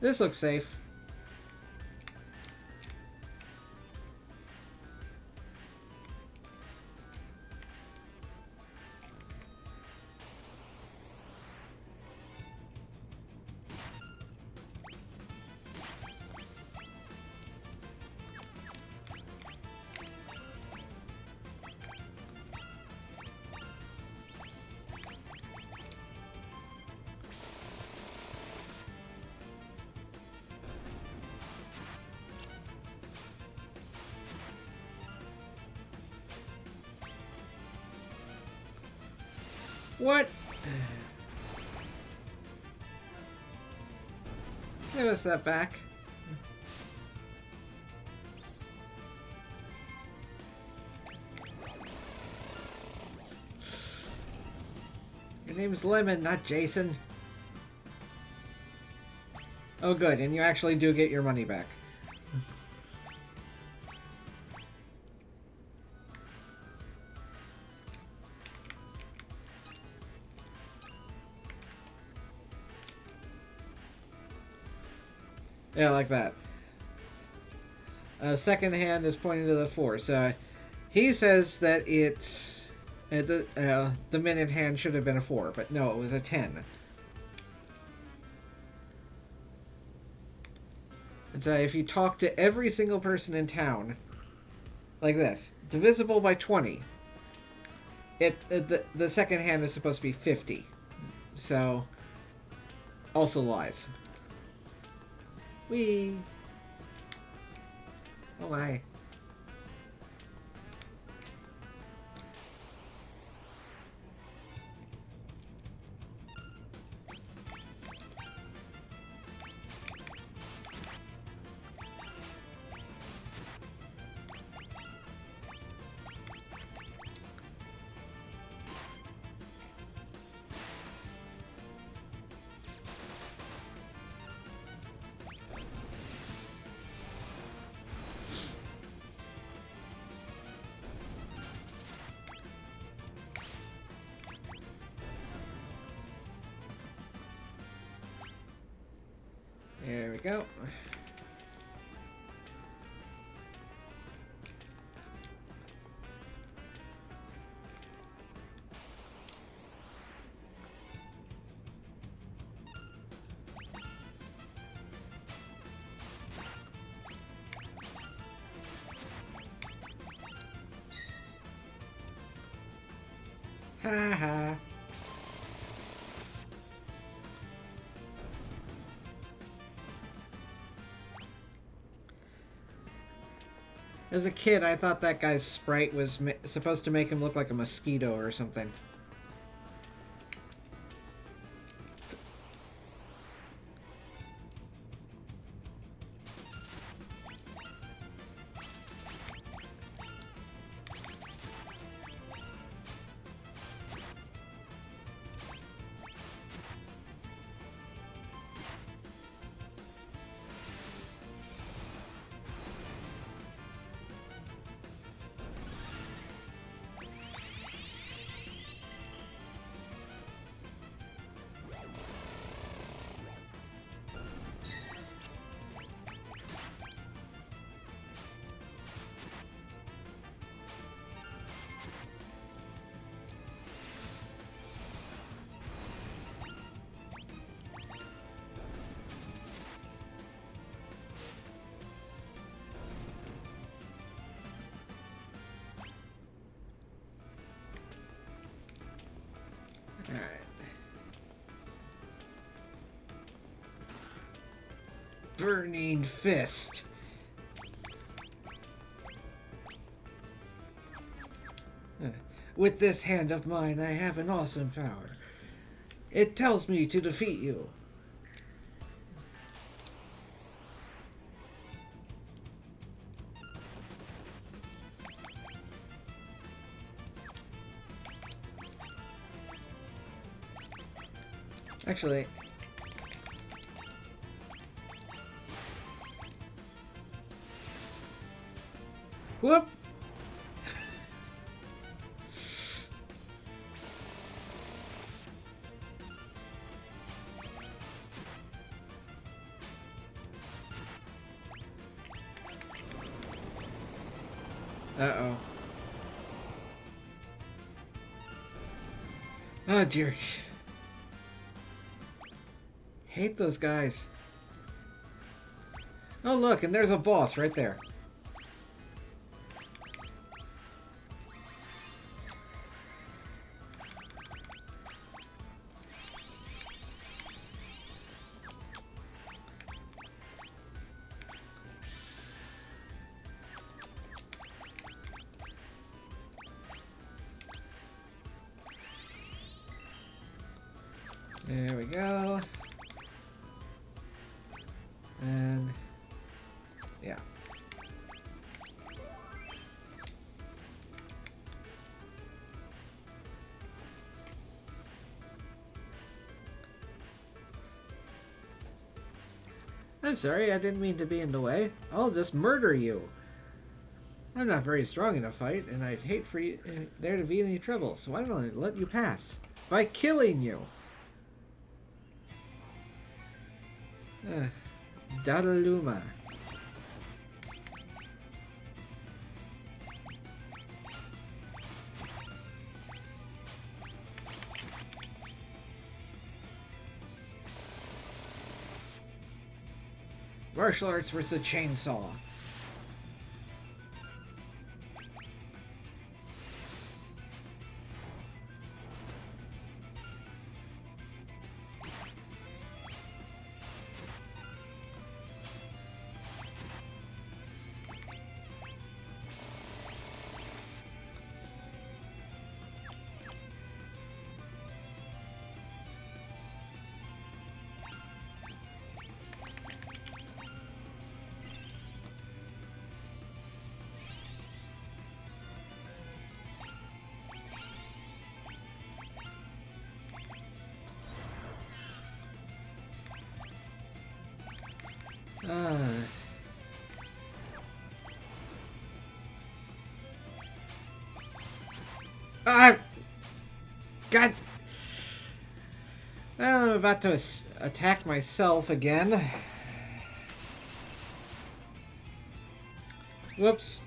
This looks safe. What? Give us that back. Your name's Lemon, not Jason. Oh good, and you actually do get your money back. Yeah, like that. Second hand is pointing to the 4. So he says that it's the minute hand should have been a 4, but no, it was a 10. And so if you talk to every single person in town, like this, divisible by 20, the second hand is supposed to be 50. So also lies. Whee! Oh my. There we go. Ha ha. As a kid, I thought that guy's sprite was supposed to make him look like a mosquito or something. burning fist. With this hand of mine, I have an awesome power. It tells me to defeat you. Actually, whoop! Uh-oh. Oh, dear. Hate those guys. Oh, look, and there's a boss right there. There we go. And yeah. I'm sorry, I didn't mean to be in the way. I'll just murder you. I'm not very strong in a fight, and I'd hate for you, there to be any trouble, so why don't I let you pass? By killing you! Dadaluma. Martial arts versus chainsaw. God. Well, I'm about to attack myself again. Whoops.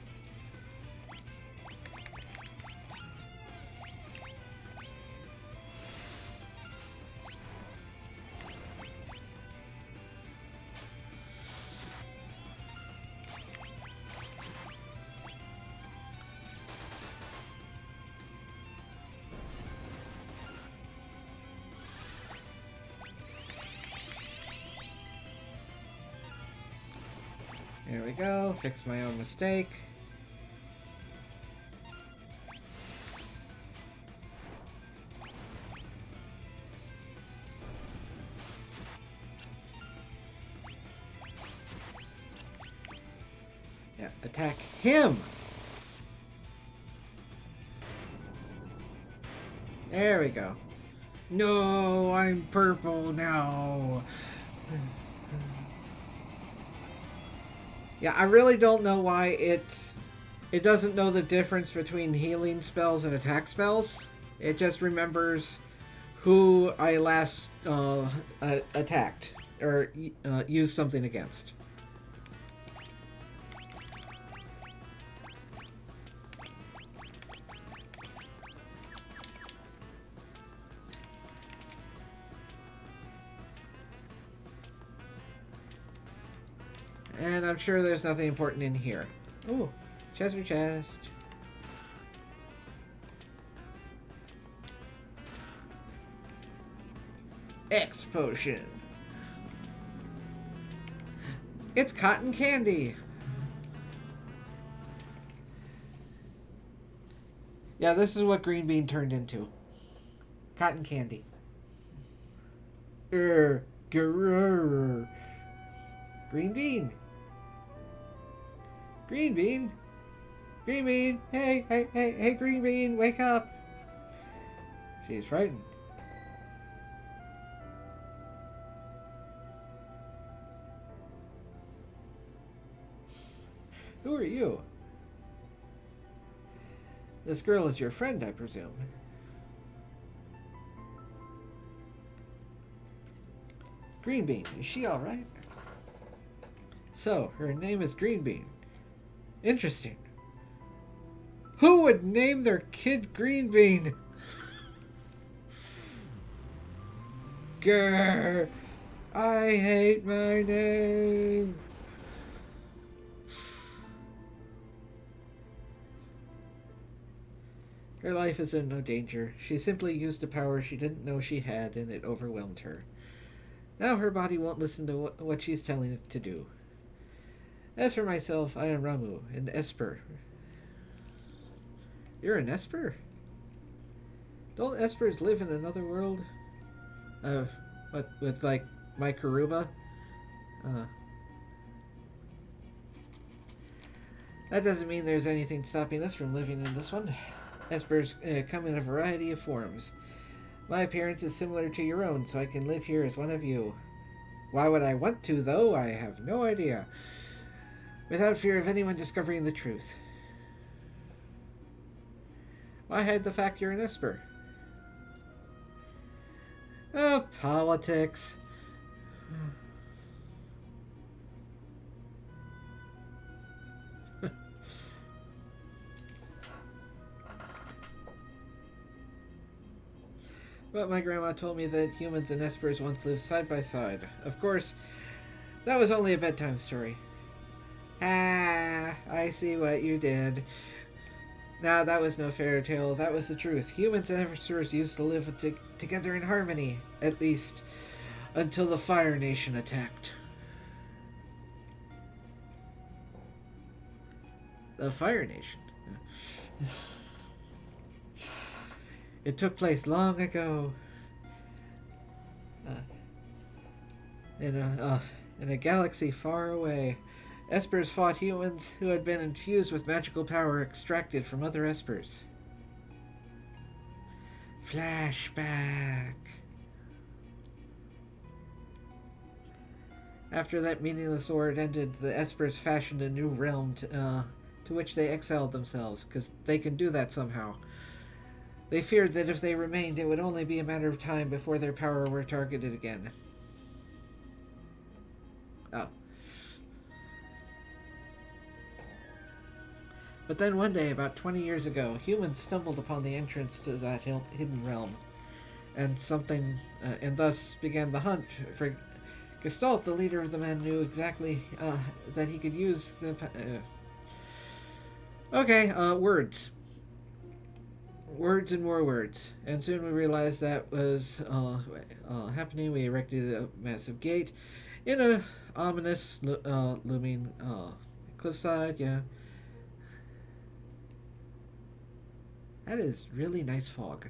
There we go. Fix my own mistake. Yeah, attack him! There we go. No, I'm purple now. Yeah, I really don't know why it doesn't know the difference between healing spells and attack spells. It just remembers who I last attacked or used something against. And I'm sure there's nothing important in here. Ooh, treasure chest. X potion. It's cotton candy. Yeah, this is what green bean turned into. Cotton candy. Grrr. Green bean. Green bean. Green bean. Hey, hey, hey, hey, green bean, wake up. She's frightened. Who are you? This girl is your friend, I presume. Green Bean, is she alright? So, her name is Green Bean. Interesting. Who would name their kid Green Bean? Grr! I hate my name! Her life is in no danger. She simply used a power she didn't know she had, and it overwhelmed her. Now her body won't listen to what she's telling it to do. As for myself, I am Ramu, an Esper. You're an Esper? Don't Espers live in another world? What, with, like, my Karuba? That doesn't mean there's anything stopping us from living in this one. Espers come in a variety of forms. My appearance is similar to your own, so I can live here as one of you. Why would I want to, though? I have no idea. Without fear of anyone discovering the truth. Why hide the fact you're an Esper? Oh, politics. But my grandma told me that humans and Espers once lived side by side. Of course, that was only a bedtime story. Ah, I see what you did. Nah, that was no fairy tale. That was the truth. Humans and Espers used to live together in harmony, at least, until the Fire Nation attacked. The Fire Nation? It took place long ago. In a galaxy far away. Espers fought humans who had been infused with magical power extracted from other Espers. Flashback. After that meaningless war had ended, the Espers fashioned a new realm to which they exiled themselves, because they can do that somehow. They feared that if they remained, it would only be a matter of time before their power were targeted again. Oh. But then one day, about 20 years ago, humans stumbled upon the entrance to that hidden realm, and thus began the hunt for Gestalt. The leader of the men knew exactly that he could use the. Words. Words and more words. And soon we realized that was happening. We erected a massive gate in a ominous looming cliffside. Yeah. That is really nice fog.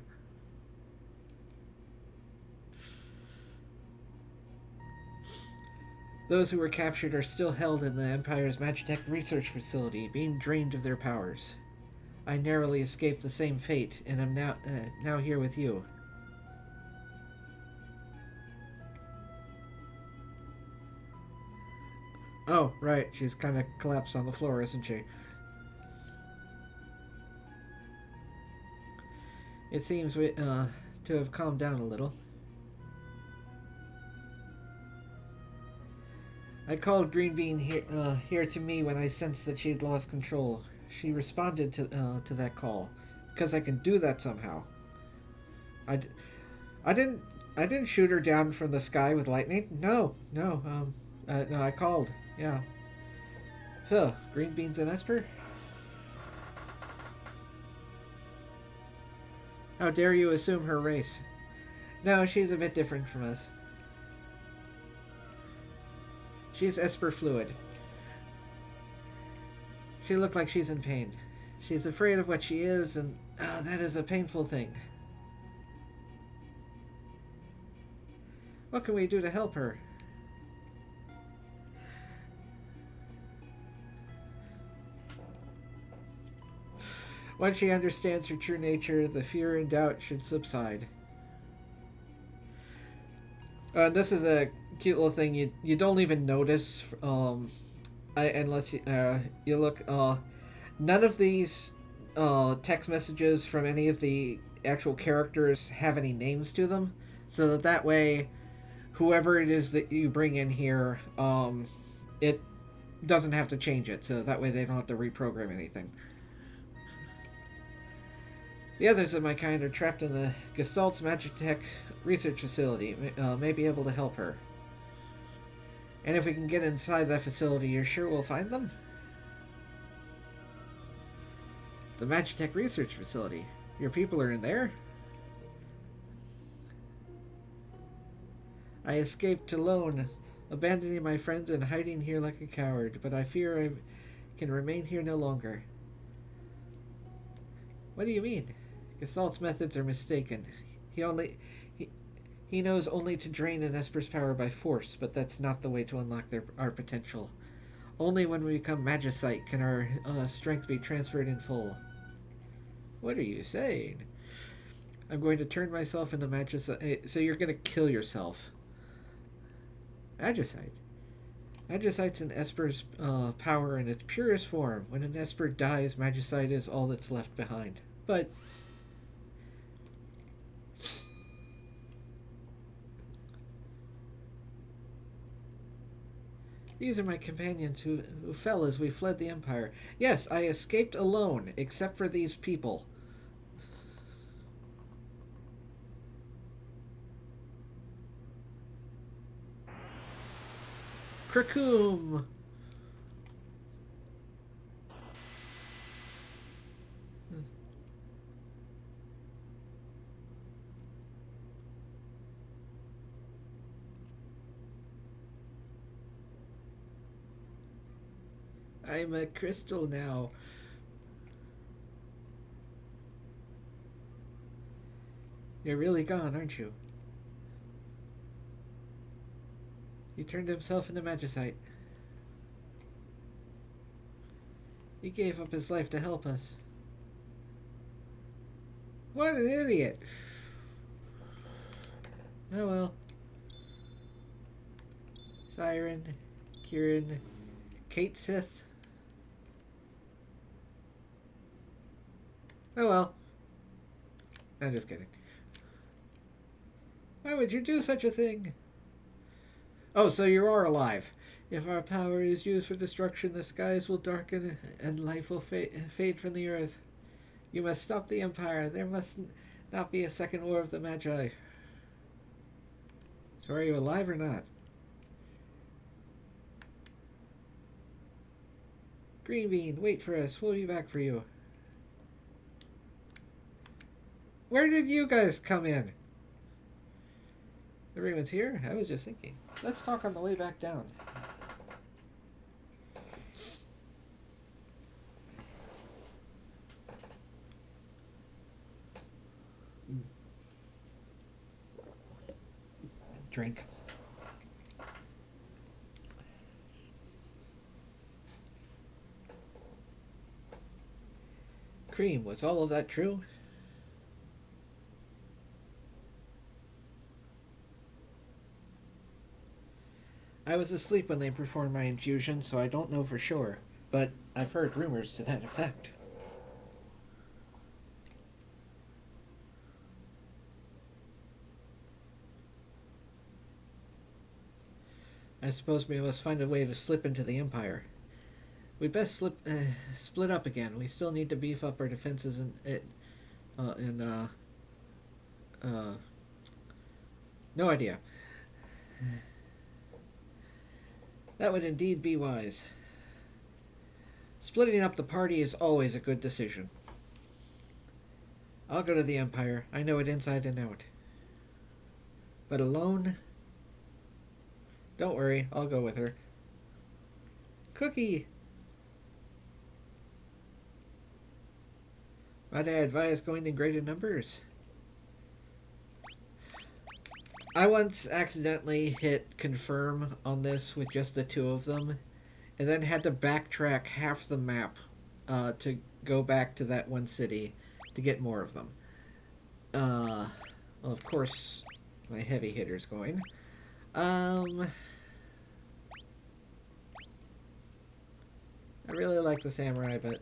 Those who were captured are still held in the Empire's Magitech research facility, being drained of their powers. I narrowly escaped the same fate, and am now here with you. Oh, right. She's kind of collapsed on the floor, isn't she? It seems to have calmed down a little. I called Green Bean here to me when I sensed that she had lost control. She responded to that call, because I can do that somehow. I didn't shoot her down from the sky with lightning. No, I called. Yeah. So, Green Bean's an Esper? How dare you assume her race? No, she's a bit different from us. She's Esper fluid. She looked like she's in pain. She's afraid of what she is, and that is a painful thing. What can we do to help her? Once she understands her true nature, the fear and doubt should subside. This is a cute little thing you don't even notice unless you look. None of these text messages from any of the actual characters have any names to them, so that way, whoever it is that you bring in here, it doesn't have to change it, so that way they don't have to reprogram anything. The others of my kind are trapped in the Gestalt's Magitech research facility. May be able to help her. And if we can get inside that facility, you're sure we'll find them? The Magitech research facility. Your people are in there? I escaped alone, abandoning my friends and hiding here like a coward, but I fear I can remain here no longer. What do you mean? Gestalt's methods are mistaken. He knows only to drain an Esper's power by force, but that's not the way to unlock our potential. Only when we become Magicite can our strength be transferred in full. What are you saying? I'm going to turn myself into Magicite. So you're going to kill yourself. Magicite? Magicite's an Esper's power in its purest form. When an Esper dies, Magicite is all that's left behind. But these are my companions who fell as we fled the Empire. Yes, I escaped alone, except for these people. Krakoom! I'm a crystal now. You're really gone, aren't you? He turned himself into Magicite. He gave up his life to help us. What an idiot! Oh well. Siren, Kieran, Kate Sith. Oh well. I'm just kidding. Why would you do such a thing? Oh, so you are alive. If our power is used for destruction, the skies will darken and life will fade from the earth. You must stop the Empire. There must not be a second war of the Magi. So are you alive or not? Green Bean, wait for us. We'll be back for you. Where did you guys come in? Everyone's here? I was just thinking. Let's talk on the way back down. Drink. Cream, was all of that true? I was asleep when they performed my infusion, so I don't know for sure, but I've heard rumors to that effect. I suppose we must find a way to slip into the Empire. We best split up again. We still need to beef up our defenses no idea. That would indeed be wise. Splitting up the party is always a good decision. I'll go to the Empire. I know it inside and out. But alone? Don't worry, I'll go with her. Cookie! Might I advise going in greater numbers? I once accidentally hit confirm on this with just the two of them, and then had to backtrack half the map to go back to that one city to get more of them. Well, of course, my heavy hitter's going. I really like the samurai, but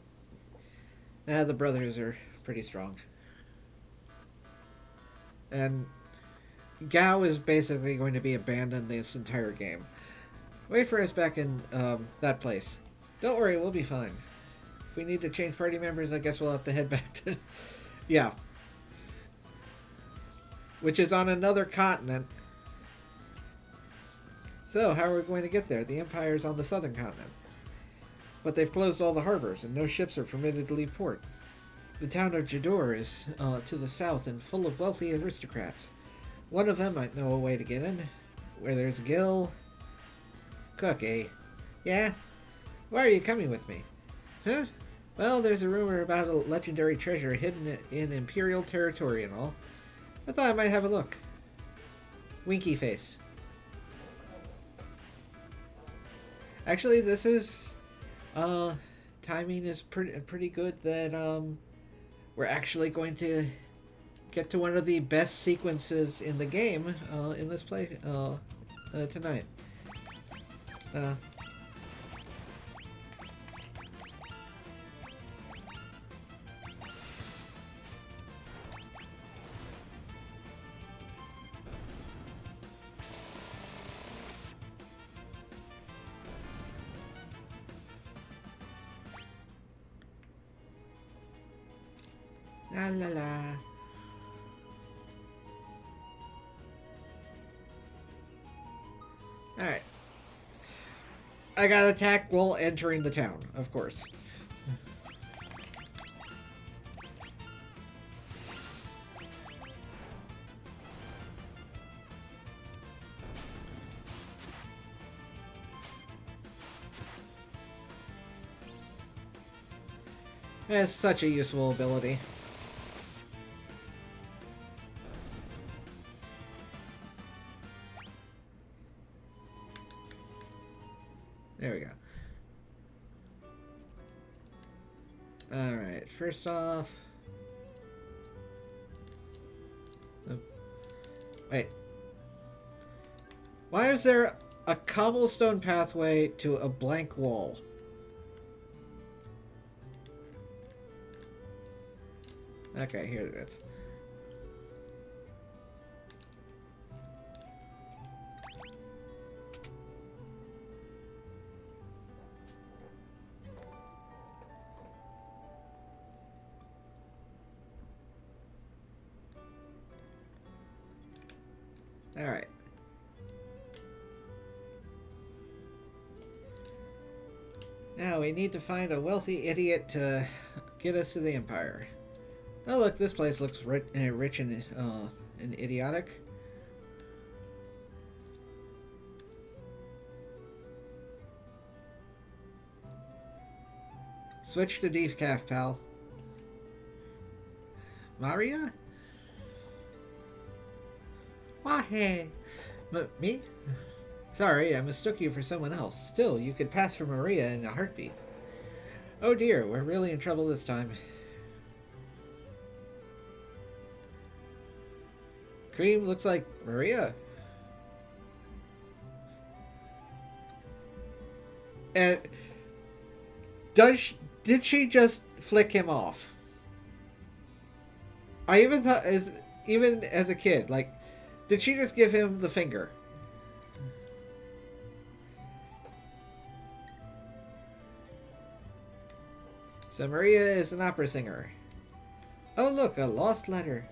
the brothers are pretty strong. And Gao is basically going to be abandoned this entire game. Wait for us back in that place. Don't worry, we'll be fine. If we need to change party members, I guess we'll have to head back to... yeah. Which is on another continent. So, how are we going to get there? The Empire's on the southern continent. But they've closed all the harbors, and no ships are permitted to leave port. The town of Jador is to the south and full of wealthy aristocrats. One of them might know a way to get in. Where there's a Gil... Cookie. Yeah? Why are you coming with me? Huh? Well, there's a rumor about a legendary treasure hidden in Imperial territory and all. I thought I might have a look. Winky face. Actually, this is... timing is pretty good that, we're actually going to get to one of the best sequences in the game, in this play, tonight. La la la. Alright. I got attacked while entering the town, of course. It's such a useful ability. There we go. Alright, first off... Oh. Wait. Why is there a cobblestone pathway to a blank wall? Okay, here it is. Alright. Now we need to find a wealthy idiot to get us to the Empire. Oh look, this place looks rich and idiotic. Switch to decaf, pal. Maria? Why? Me? Sorry, I mistook you for someone else. Still, you could pass for Maria in a heartbeat. Oh dear, we're really in trouble this time. Cream looks like Maria. And did she just flick him off? I even thought, even as a kid, like, did she just give him the finger? So Maria is an opera singer. Oh look, a lost letter.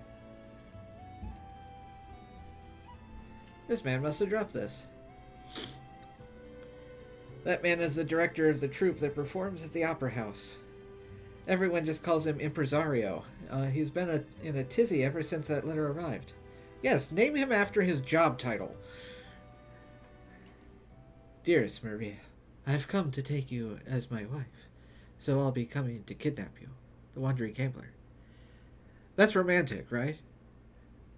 This man must have dropped this. That man is the director of the troupe that performs at the opera house. Everyone just calls him Impresario. He's been in a tizzy ever since that letter arrived. Yes, name him after his job title. Dearest Maria, I've come to take you as my wife, so I'll be coming to kidnap you, the Wandering Gambler. That's romantic, right?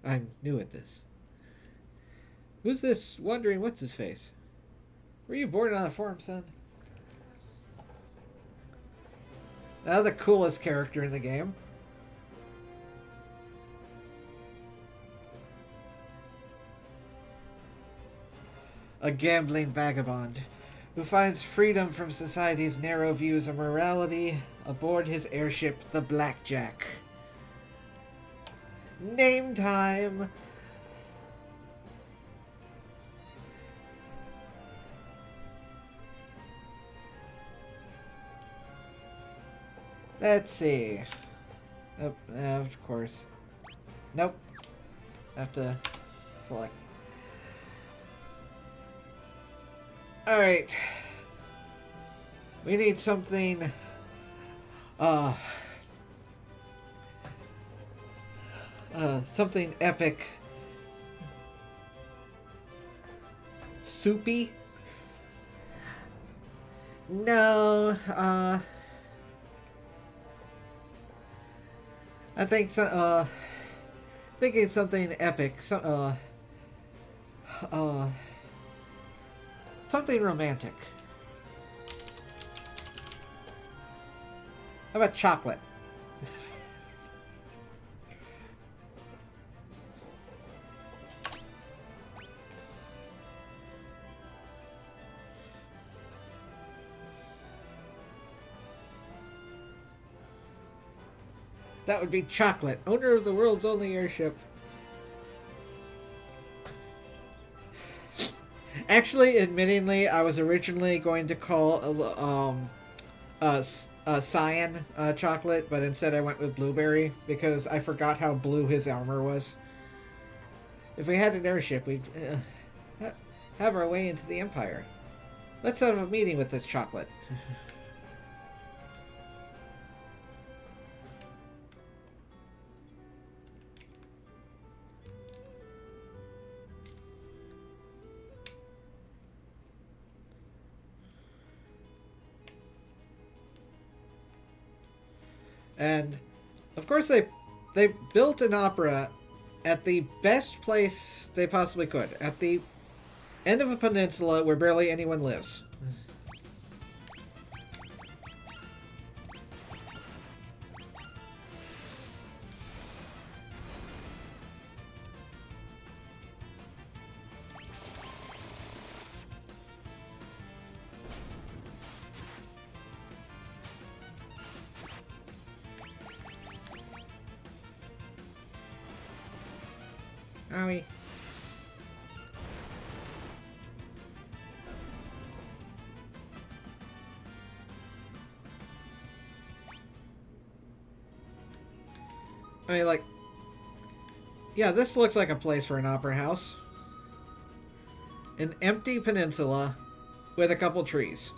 I'm new at this. Who's this wandering what's-his-face? Were you born on a farm, son? Now the coolest character in the game. A gambling vagabond who finds freedom from society's narrow views of morality aboard his airship, the Blackjack. Name time! Let's see. Oh, of course. Nope. Have to select. Alright. We need something... something epic. Soupy? No, I think so, thinking something epic, something romantic. How about chocolate? That would be Chocolate, owner of the world's only airship. Actually, admittingly, I was originally going to call cyan chocolate, but instead I went with blueberry because I forgot how blue his armor was. If we had an airship, we'd have our way into the Empire. Let's have a meeting with this chocolate. And, of course, they built an opera at the best place they possibly could. At the end of a peninsula where barely anyone lives. Owie. I mean, like... Yeah, this looks like a place for an opera house. An empty peninsula with a couple trees.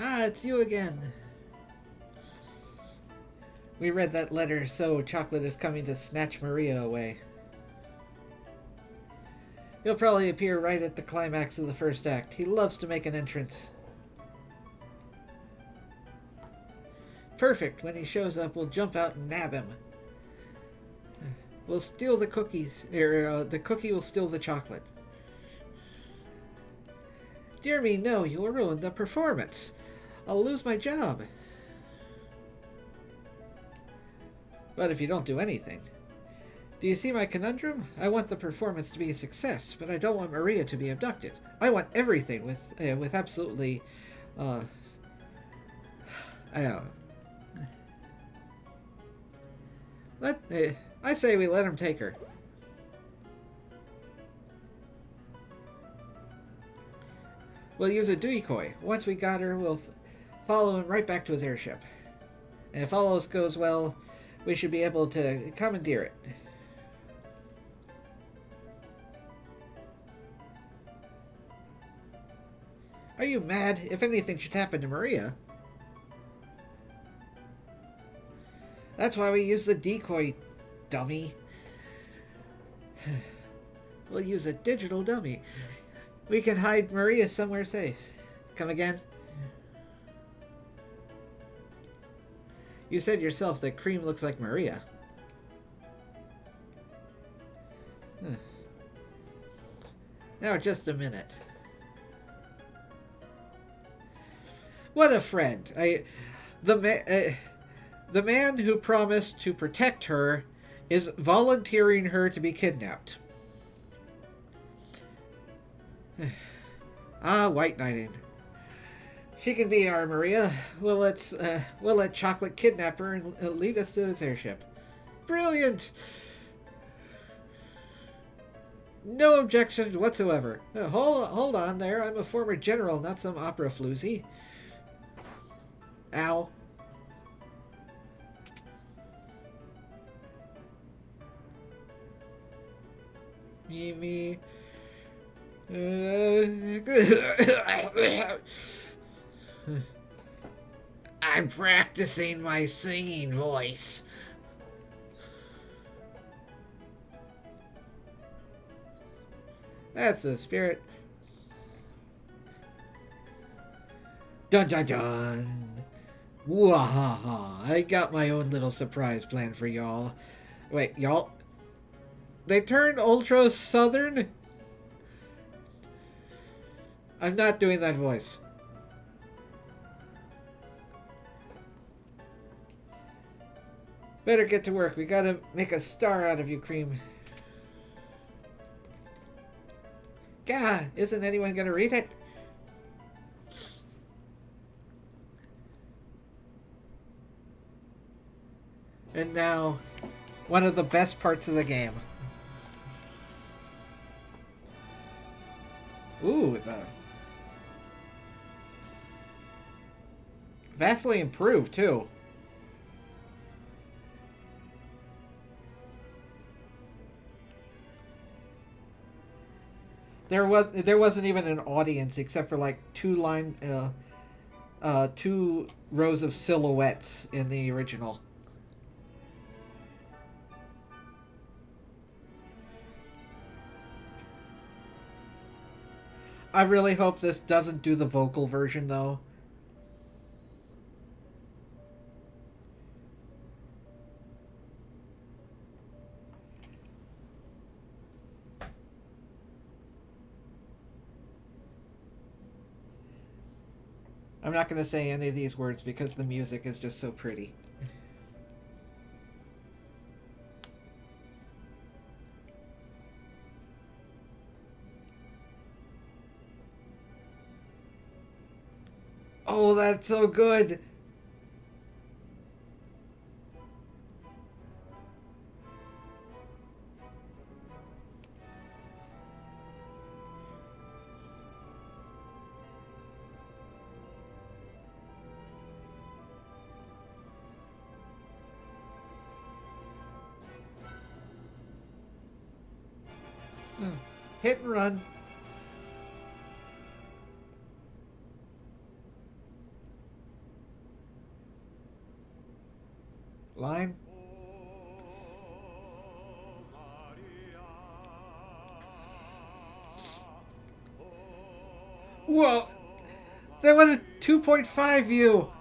Ah, it's you again. We read that letter, so Chocolate is coming to snatch Maria away. He'll probably appear right at the climax of the first act. He loves to make an entrance. Perfect. When he shows up, we'll jump out and nab him. We'll steal the cookies. The cookie will steal the chocolate. Dear me, no, you'll ruin the performance. I'll lose my job. But if you don't do anything... Do you see my conundrum? I want the performance to be a success, but I don't want Maria to be abducted. I want everything with absolutely... I don't know. I say we let him take her. We'll use a decoy. Once we got her, we'll follow him right back to his airship. And if all else goes well, we should be able to commandeer it. Are you mad? If anything should happen to Maria... That's why we use the decoy dummy. We'll use a digital dummy. We can hide Maria somewhere safe. Come again? You said yourself that Cream looks like Maria. Huh. Now, just a minute. What a friend. The man who promised to protect her is volunteering her to be kidnapped. White knighting. She can be our Maria. We'll let Chocolate kidnap her and lead us to this airship. Brilliant! No objections whatsoever. Hold on there. I'm a former general, not some opera floozy. Ow. Me. I'm practicing my singing voice. That's the spirit. Dun dun dun. Wahaha. I got my own little surprise plan for y'all. Wait, y'all? They turned ultra southern? I'm not doing that voice. Better get to work. We gotta make a star out of you, Cream. Gah, isn't anyone gonna read it? And now, one of the best parts of the game. Ooh, the vastly improved too. There wasn't even an audience except for like two rows of silhouettes in the original. I really hope this doesn't do the vocal version, though. I'm not going to say any of these words because the music is just so pretty. Oh, that's so good. Hit and run. Line. Whoa! That went a 2.5 view.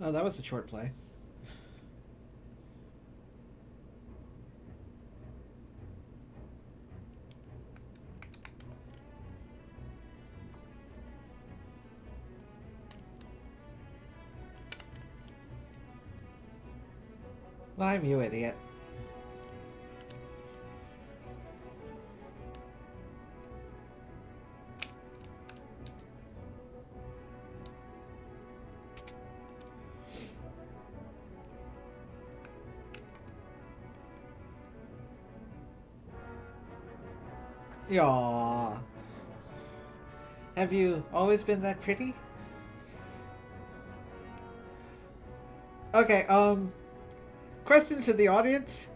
Oh, that was a short play. Lime, you idiot. Yaw. Have you always been that pretty? Okay, question to the audience.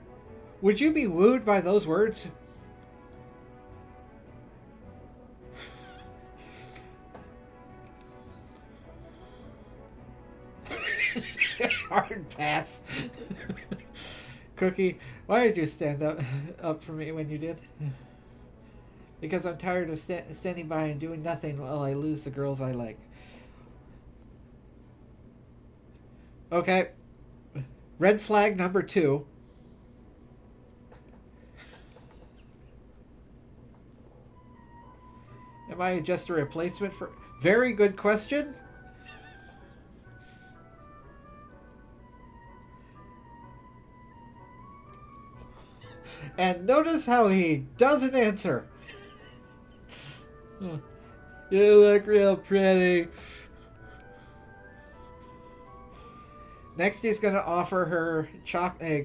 Would you be wooed by those words? Hard pass. Cookie, why did you stand up for me when you did? Because I'm tired of standing by and doing nothing while I lose the girls I like. Okay. Red flag number 2. Am I just a replacement for... Very good question. And notice how he doesn't answer. You look real pretty. Next, he's going to offer her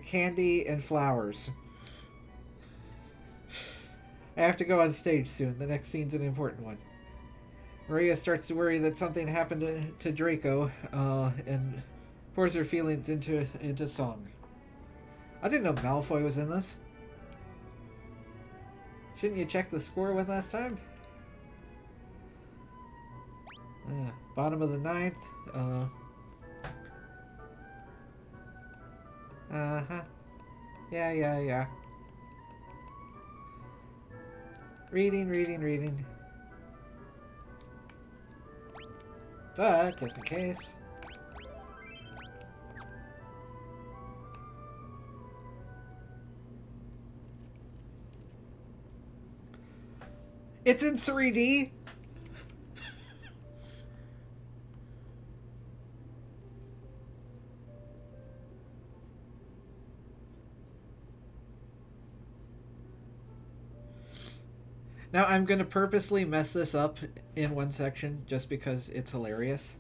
candy and flowers. I have to go on stage soon. The next scene's an important one. Maria starts to worry that something happened to Draco, and pours her feelings into song. I didn't know Malfoy was in this. Shouldn't you check the score with last time? Bottom of the 9th. Uh-huh. Yeah. Reading. But, just in case. It's in 3D! Now, I'm going to purposely mess this up in one section just because it's hilarious.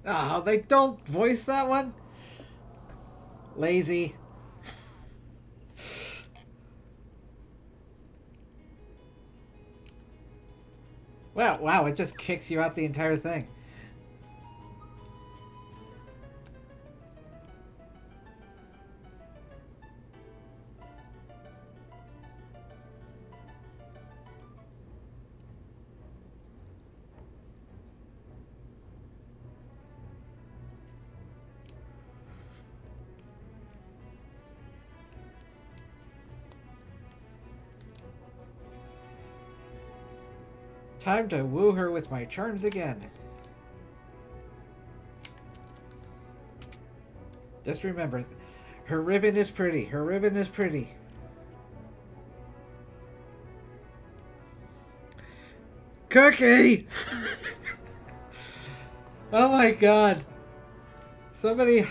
Oh, they don't voice that one? Lazy. Wow, it just kicks you out the entire thing. Time to woo her with my charms again. Just remember, her ribbon is pretty. Her ribbon is pretty. Cookie! Oh my god. Somebody...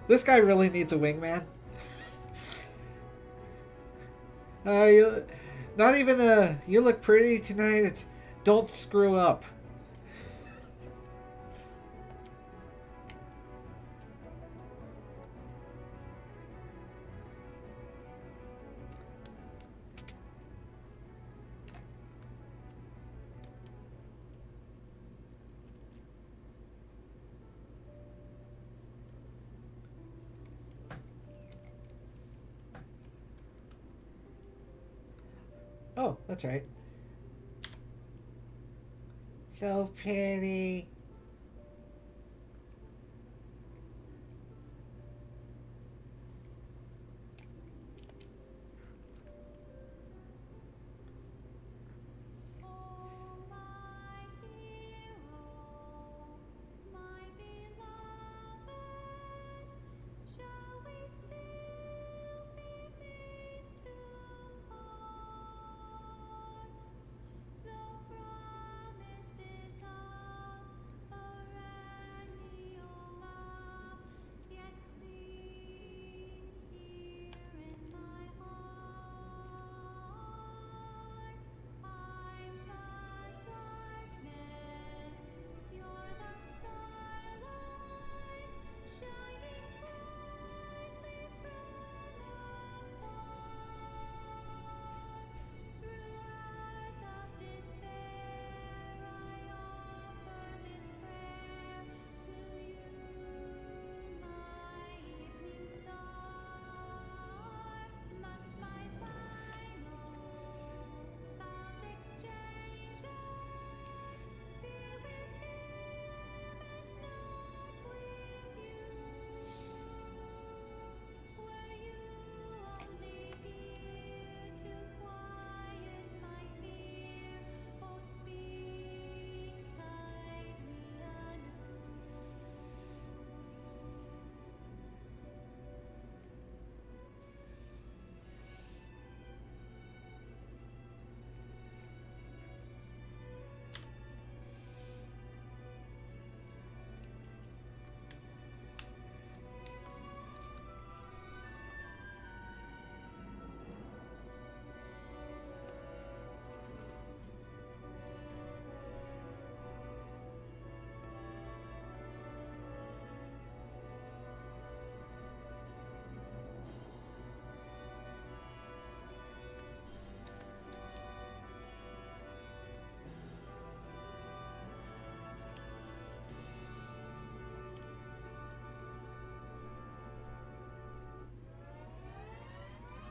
This guy really needs a wingman. Not even a, you look pretty tonight, it's, don't screw up. Oh, that's right. So pretty.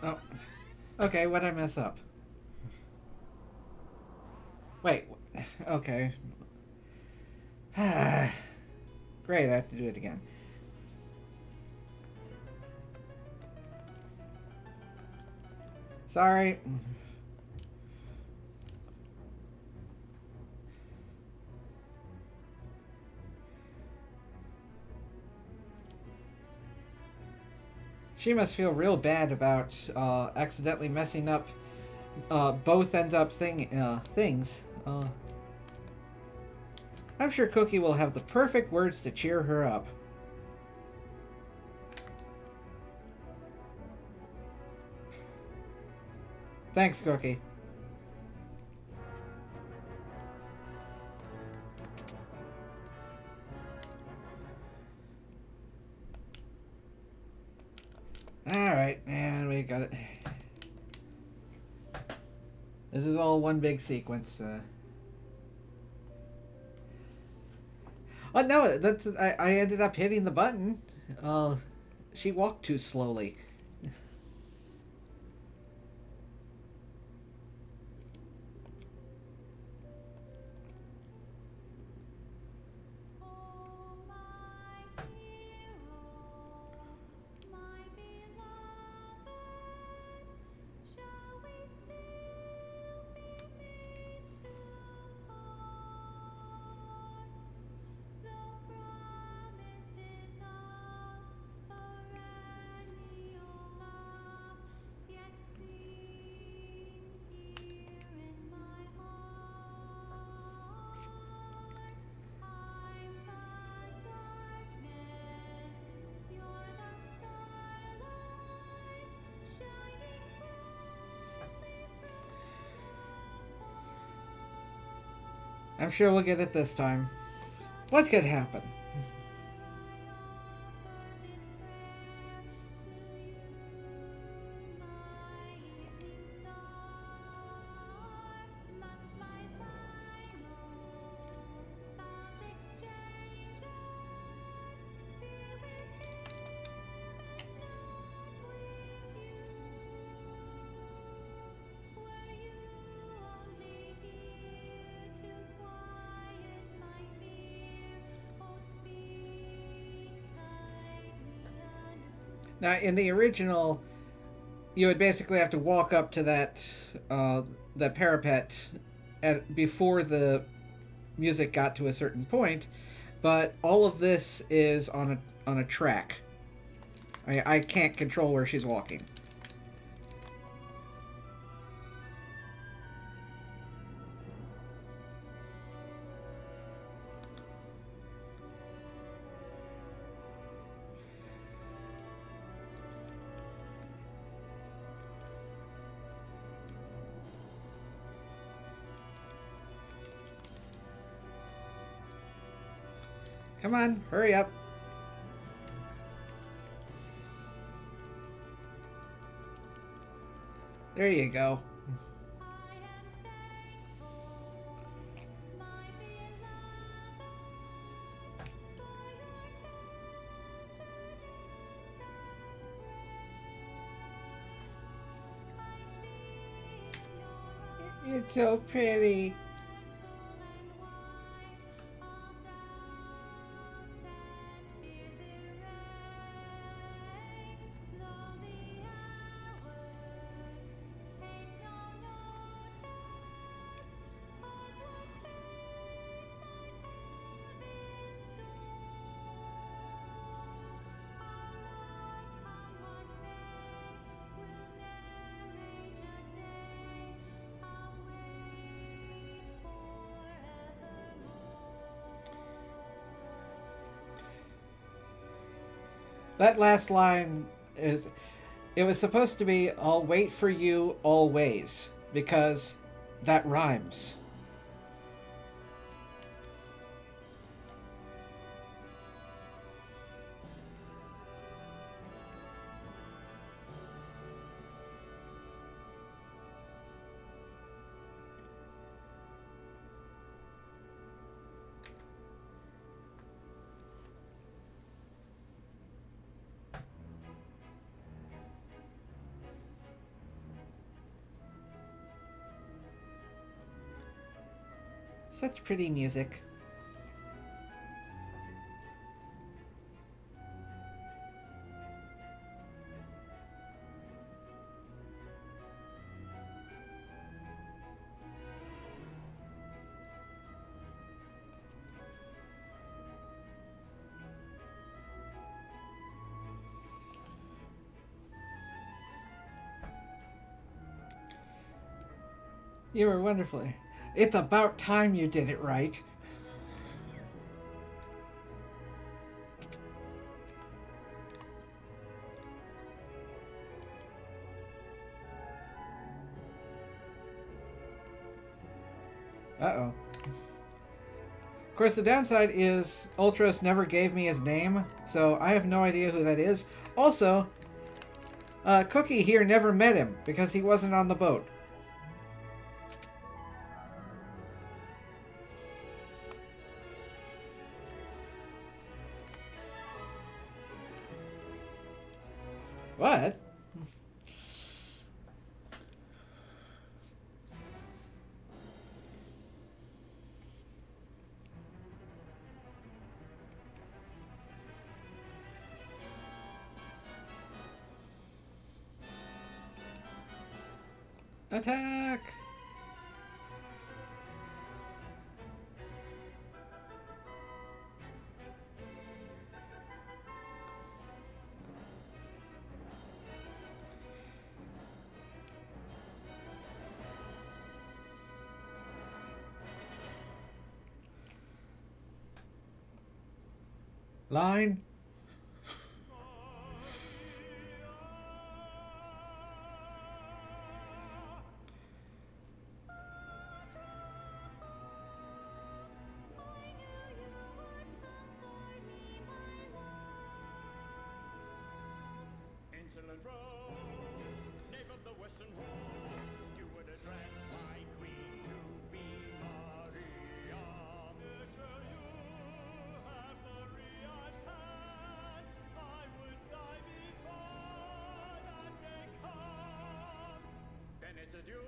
Oh, okay. What'd I mess up? Wait. Okay. Great. I have to do it again. Sorry. She must feel real bad about accidentally messing up both end up things. I'm sure Cookie will have the perfect words to cheer her up. Thanks, Cookie. Alright, and we got it. This is all one big sequence. Oh no, I ended up hitting the button. She walked too slowly. I'm sure we'll get it this time. What could happen? Now, in the original, you would basically have to walk up to that parapet before the music got to a certain point, but all of this is on a track. I can't control where she's walking. Come on, hurry up. There you go. It's so pretty. That last line is, it was supposed to be, I'll wait for you always, because that rhymes. Such pretty music. You were wonderfully. It's about time you did it right. Uh-oh. Of course, the downside is Ultros never gave me his name, so I have no idea who that is. Also, Cookie here never met him because he wasn't on the boat. What? Attack! Line. Insolent row, name of the Western Wall, you would address my queen to be Maria. Monsieur, you have Maria's hand. I would die before that day comes. Then it's a duel.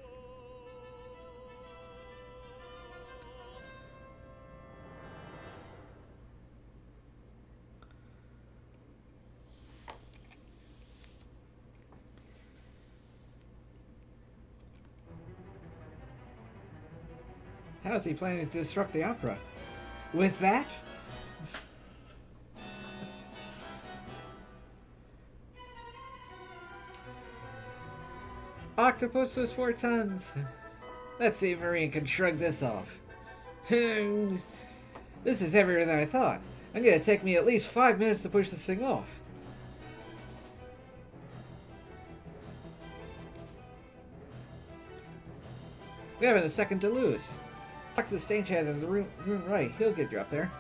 How's he planning to disrupt the opera? With that? Octopus was 4 tons. Let's see if Marine can shrug this off. This is heavier than I thought. I'm gonna take me at least 5 minutes to push this thing off. We haven't a second to lose. Talk to the stage head in the room right. He'll get you up there.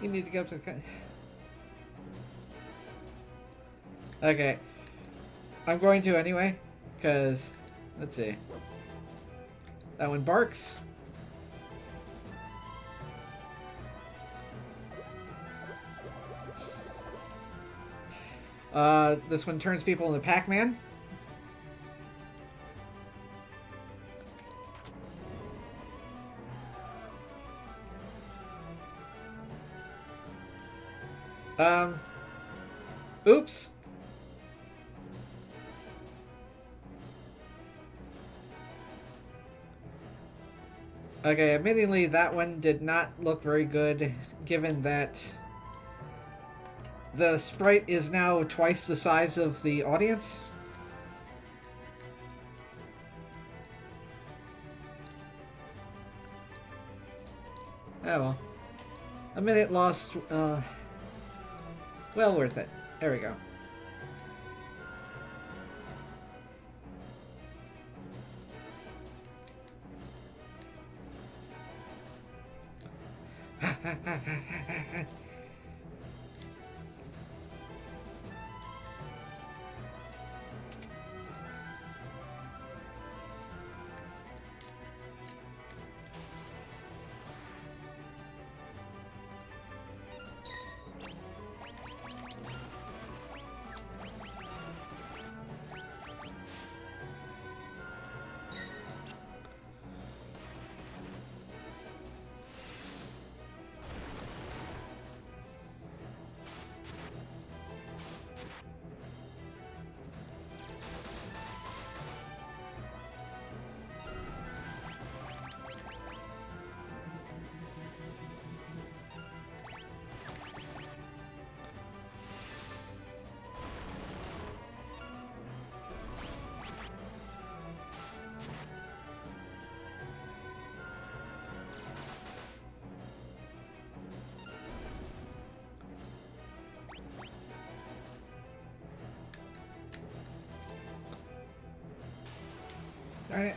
You need to go up to the... Okay. I'm going to anyway, because... Let's see. That one barks. This one turns people into Pac-Man. Oops. Okay, admittedly, that one did not look very good, given that the sprite is now twice the size of the audience. Oh well. A minute lost, well worth it. There we go. Darn it.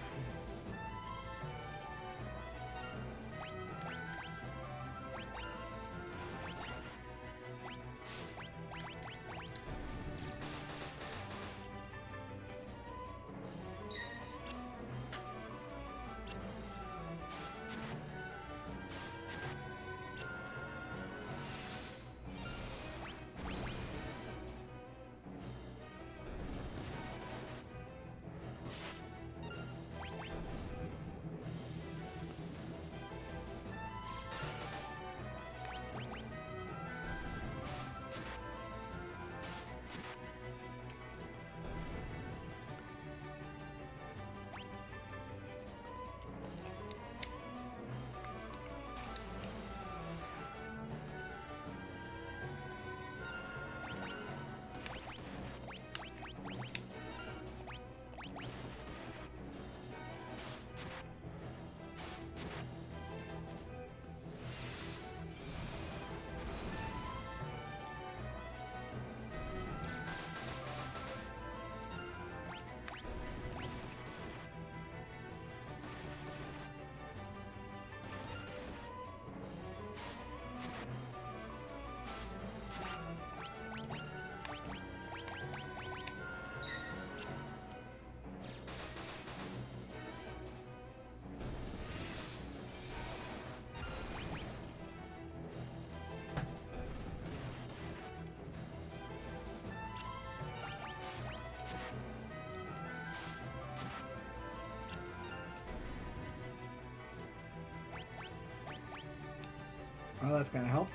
Well, that's gonna help.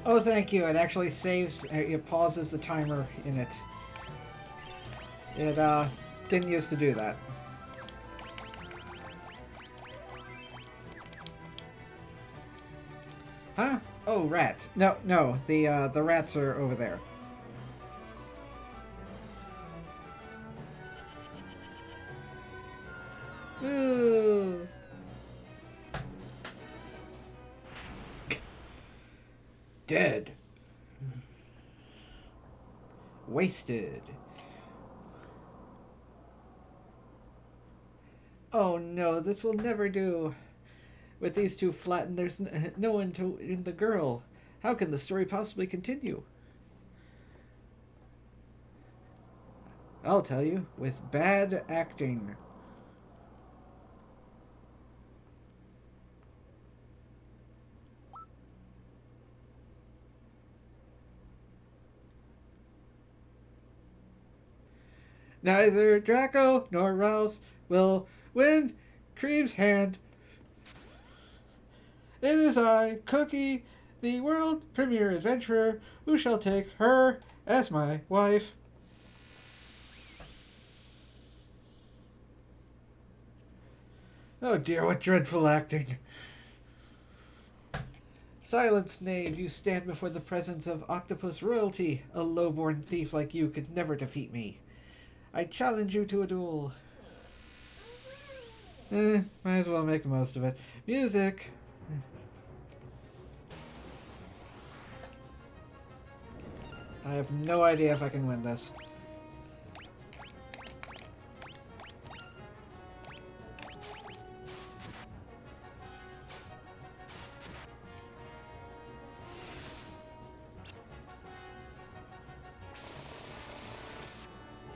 Oh, thank you. It actually saves, it pauses the timer in it. It, didn't used to do that. Huh? Oh, rats. No, the rats are over there. Ooh. Dead. Wasted. Oh no, this will never do. With these two flattened, there's no one to in the girl. How can the story possibly continue? I'll tell you, with bad acting. Neither Draco nor Rouse will win Cream's hand. It is I, Cookie, the world premier adventurer, who shall take her as my wife. Oh dear, what dreadful acting. Silence, knave, you stand before the presence of octopus royalty. A low-born thief like you could never defeat me. I challenge you to a duel. Might as well make the most of it. Music! I have no idea if I can win this.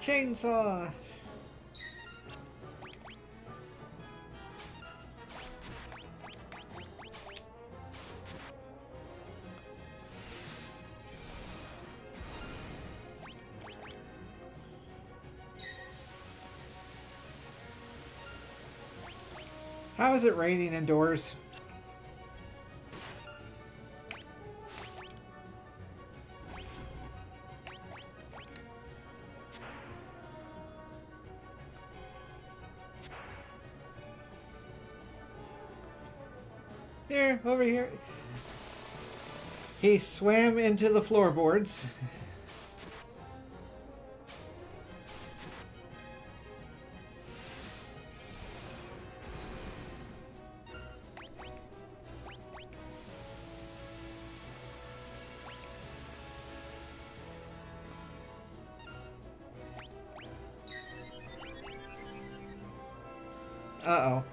Chainsaw! How is it raining indoors? Here, over here. He swam into the floorboards. Uh-oh.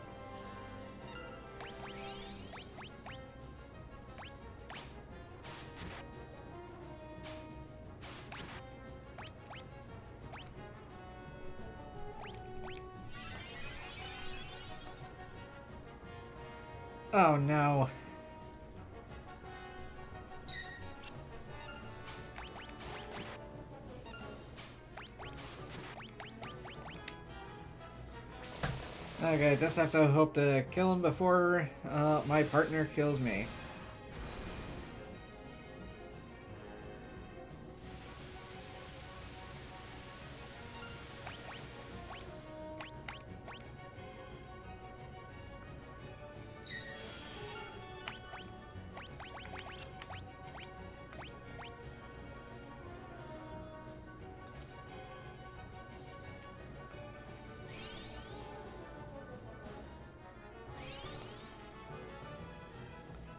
Oh no. Okay, just have to hope to kill him before my partner kills me.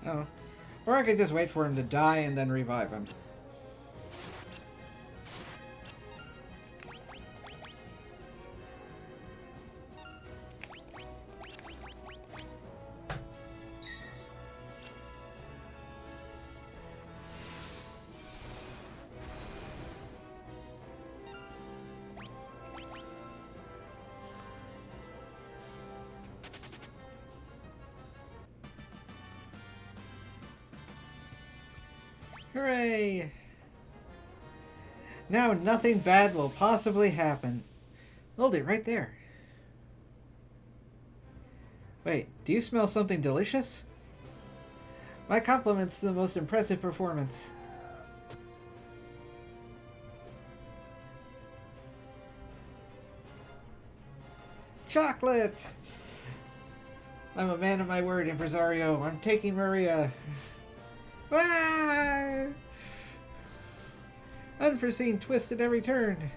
Oh. Or I could just wait for him to die and then revive him. Hooray! Now nothing bad will possibly happen. Hold it right there. Wait, do you smell something delicious? My compliments to the most impressive performance. Chocolate! I'm a man of my word, impresario. I'm taking Maria. Ah! Unforeseen twist at every turn.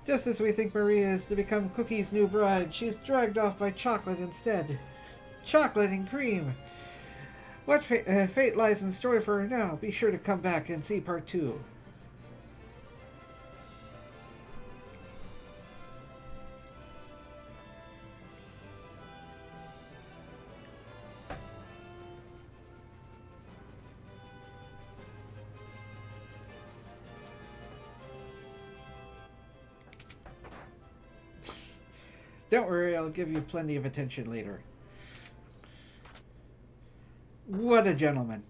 Just as we think Maria is to become Cookie's new bride, she's dragged off by Chocolate instead. Chocolate and cream. What fate lies in store for her now? Be sure to come back and see part 2. Don't worry, I'll give you plenty of attention later. What a gentleman.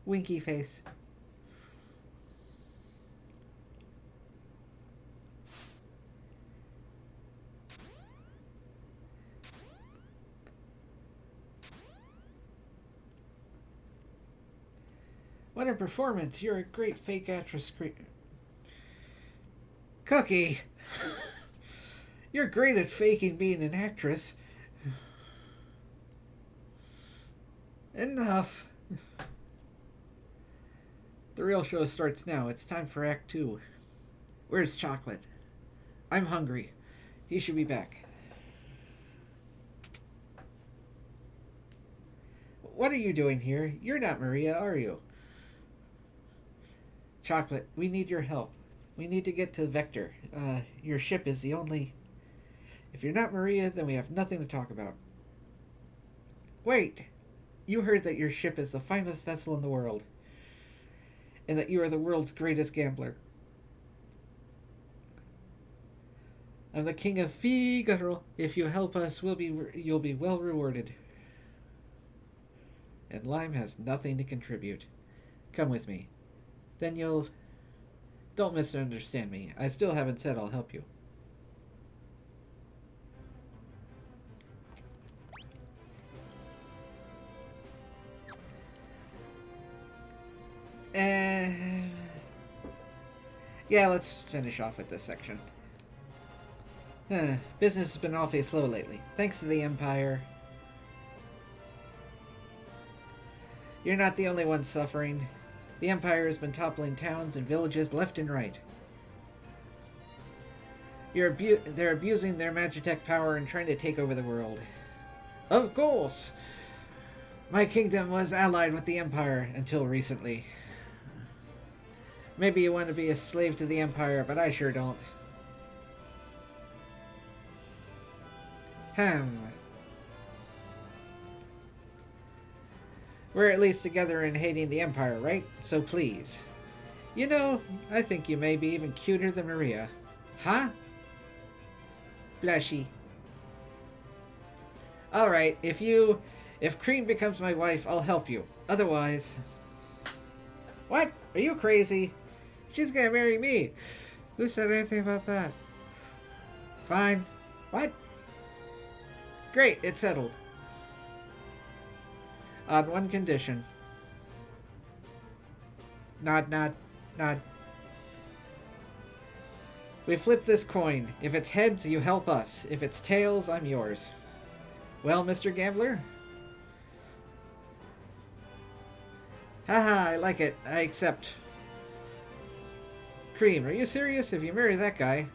Winky face. What a performance. You're a great fake actress. Cookie! You're great at faking being an actress. Enough. The real show starts now. It's time for Act 2. Where's Chocolate? I'm hungry. He should be back. What are you doing here? You're not Maria, are you? Chocolate, we need your help. We need to get to Vector. Your ship is the only... If you're not Maria, then we have nothing to talk about. Wait! You heard that your ship is the finest vessel in the world. And that you are the world's greatest gambler. I'm the king of Figaro. If you help us, you'll be well rewarded. And Lime has nothing to contribute. Come with me. Then you'll... Don't misunderstand me. I still haven't said I'll help you. Yeah, let's finish off with this section. Business has been awfully slow lately. Thanks to the Empire. You're not the only one suffering. The Empire has been toppling towns and villages left and right. They're abusing their Magitech power and trying to take over the world. Of course! My kingdom was allied with the Empire until recently. Maybe you want to be a slave to the Empire, but I sure don't. We're at least together in hating the Empire, right? So please. You know, I think you may be even cuter than Maria. Huh? Blushy. Alright, if Cream becomes my wife, I'll help you. Otherwise... What? Are you crazy? She's gonna marry me. Who said anything about that? Fine. What? Great, it's settled. On one condition. Nod, nod, nod. We flip this coin. If it's heads, you help us. If it's tails, I'm yours. Well, Mr. Gambler? Haha, I like it. I accept. Cream, are you serious? If you marry that guy...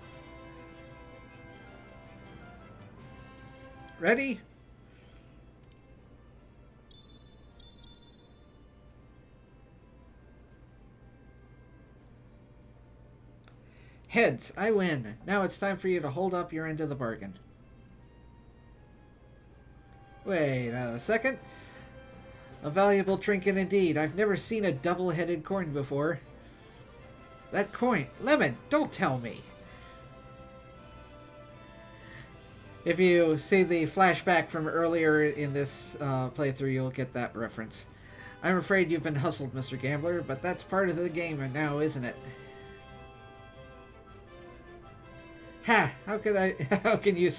Ready? Heads, I win. Now it's time for you to hold up your end of the bargain. Wait a second. A valuable trinket indeed. I've never seen a double-headed coin before. That coin. Lemon, don't tell me. If you see the flashback from earlier in this playthrough, you'll get that reference. I'm afraid you've been hustled, Mr. Gambler, but that's part of the game now, isn't it? Ha! How could I? How can you?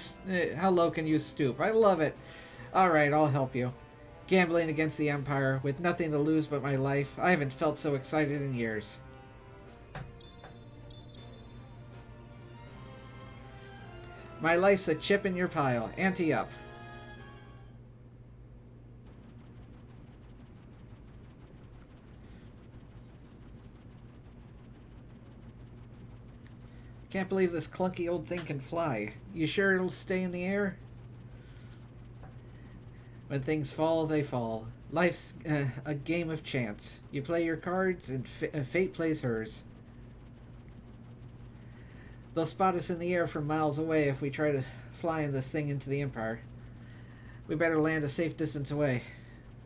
How low can you stoop? I love it. All right, I'll help you. Gambling against the Empire with nothing to lose but my life. I haven't felt so excited in years. My life's a chip in your pile. Ante up. Can't believe this clunky old thing can fly. You sure it'll stay in the air? When things fall, they fall. Life's a game of chance. You play your cards, and fate plays hers. They'll spot us in the air from miles away if we try to fly in this thing into the Empire. We better land a safe distance away.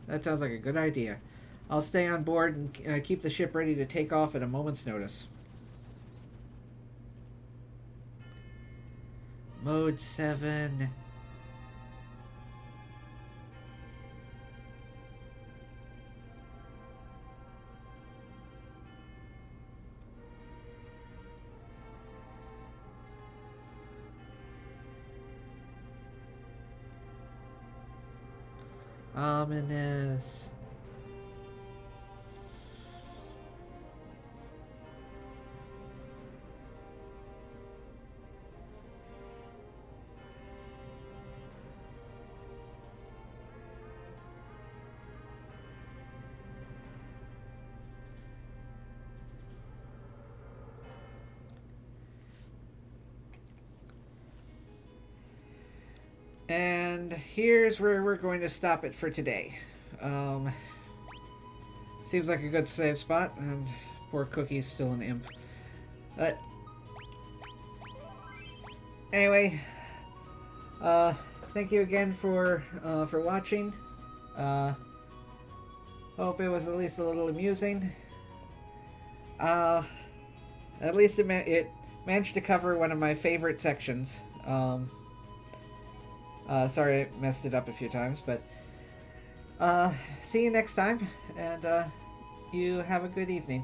That sounds like a good idea. I'll stay on board and keep the ship ready to take off at a moment's notice. Mode 7. Ominous. And here's where we're going to stop it for today. Seems like a good save spot, and poor Cookie's still an imp. But anyway, thank you again for watching. Hope it was at least a little amusing. At least it managed to cover one of my favorite sections. Sorry I messed it up a few times, but see you next time, and you have a good evening.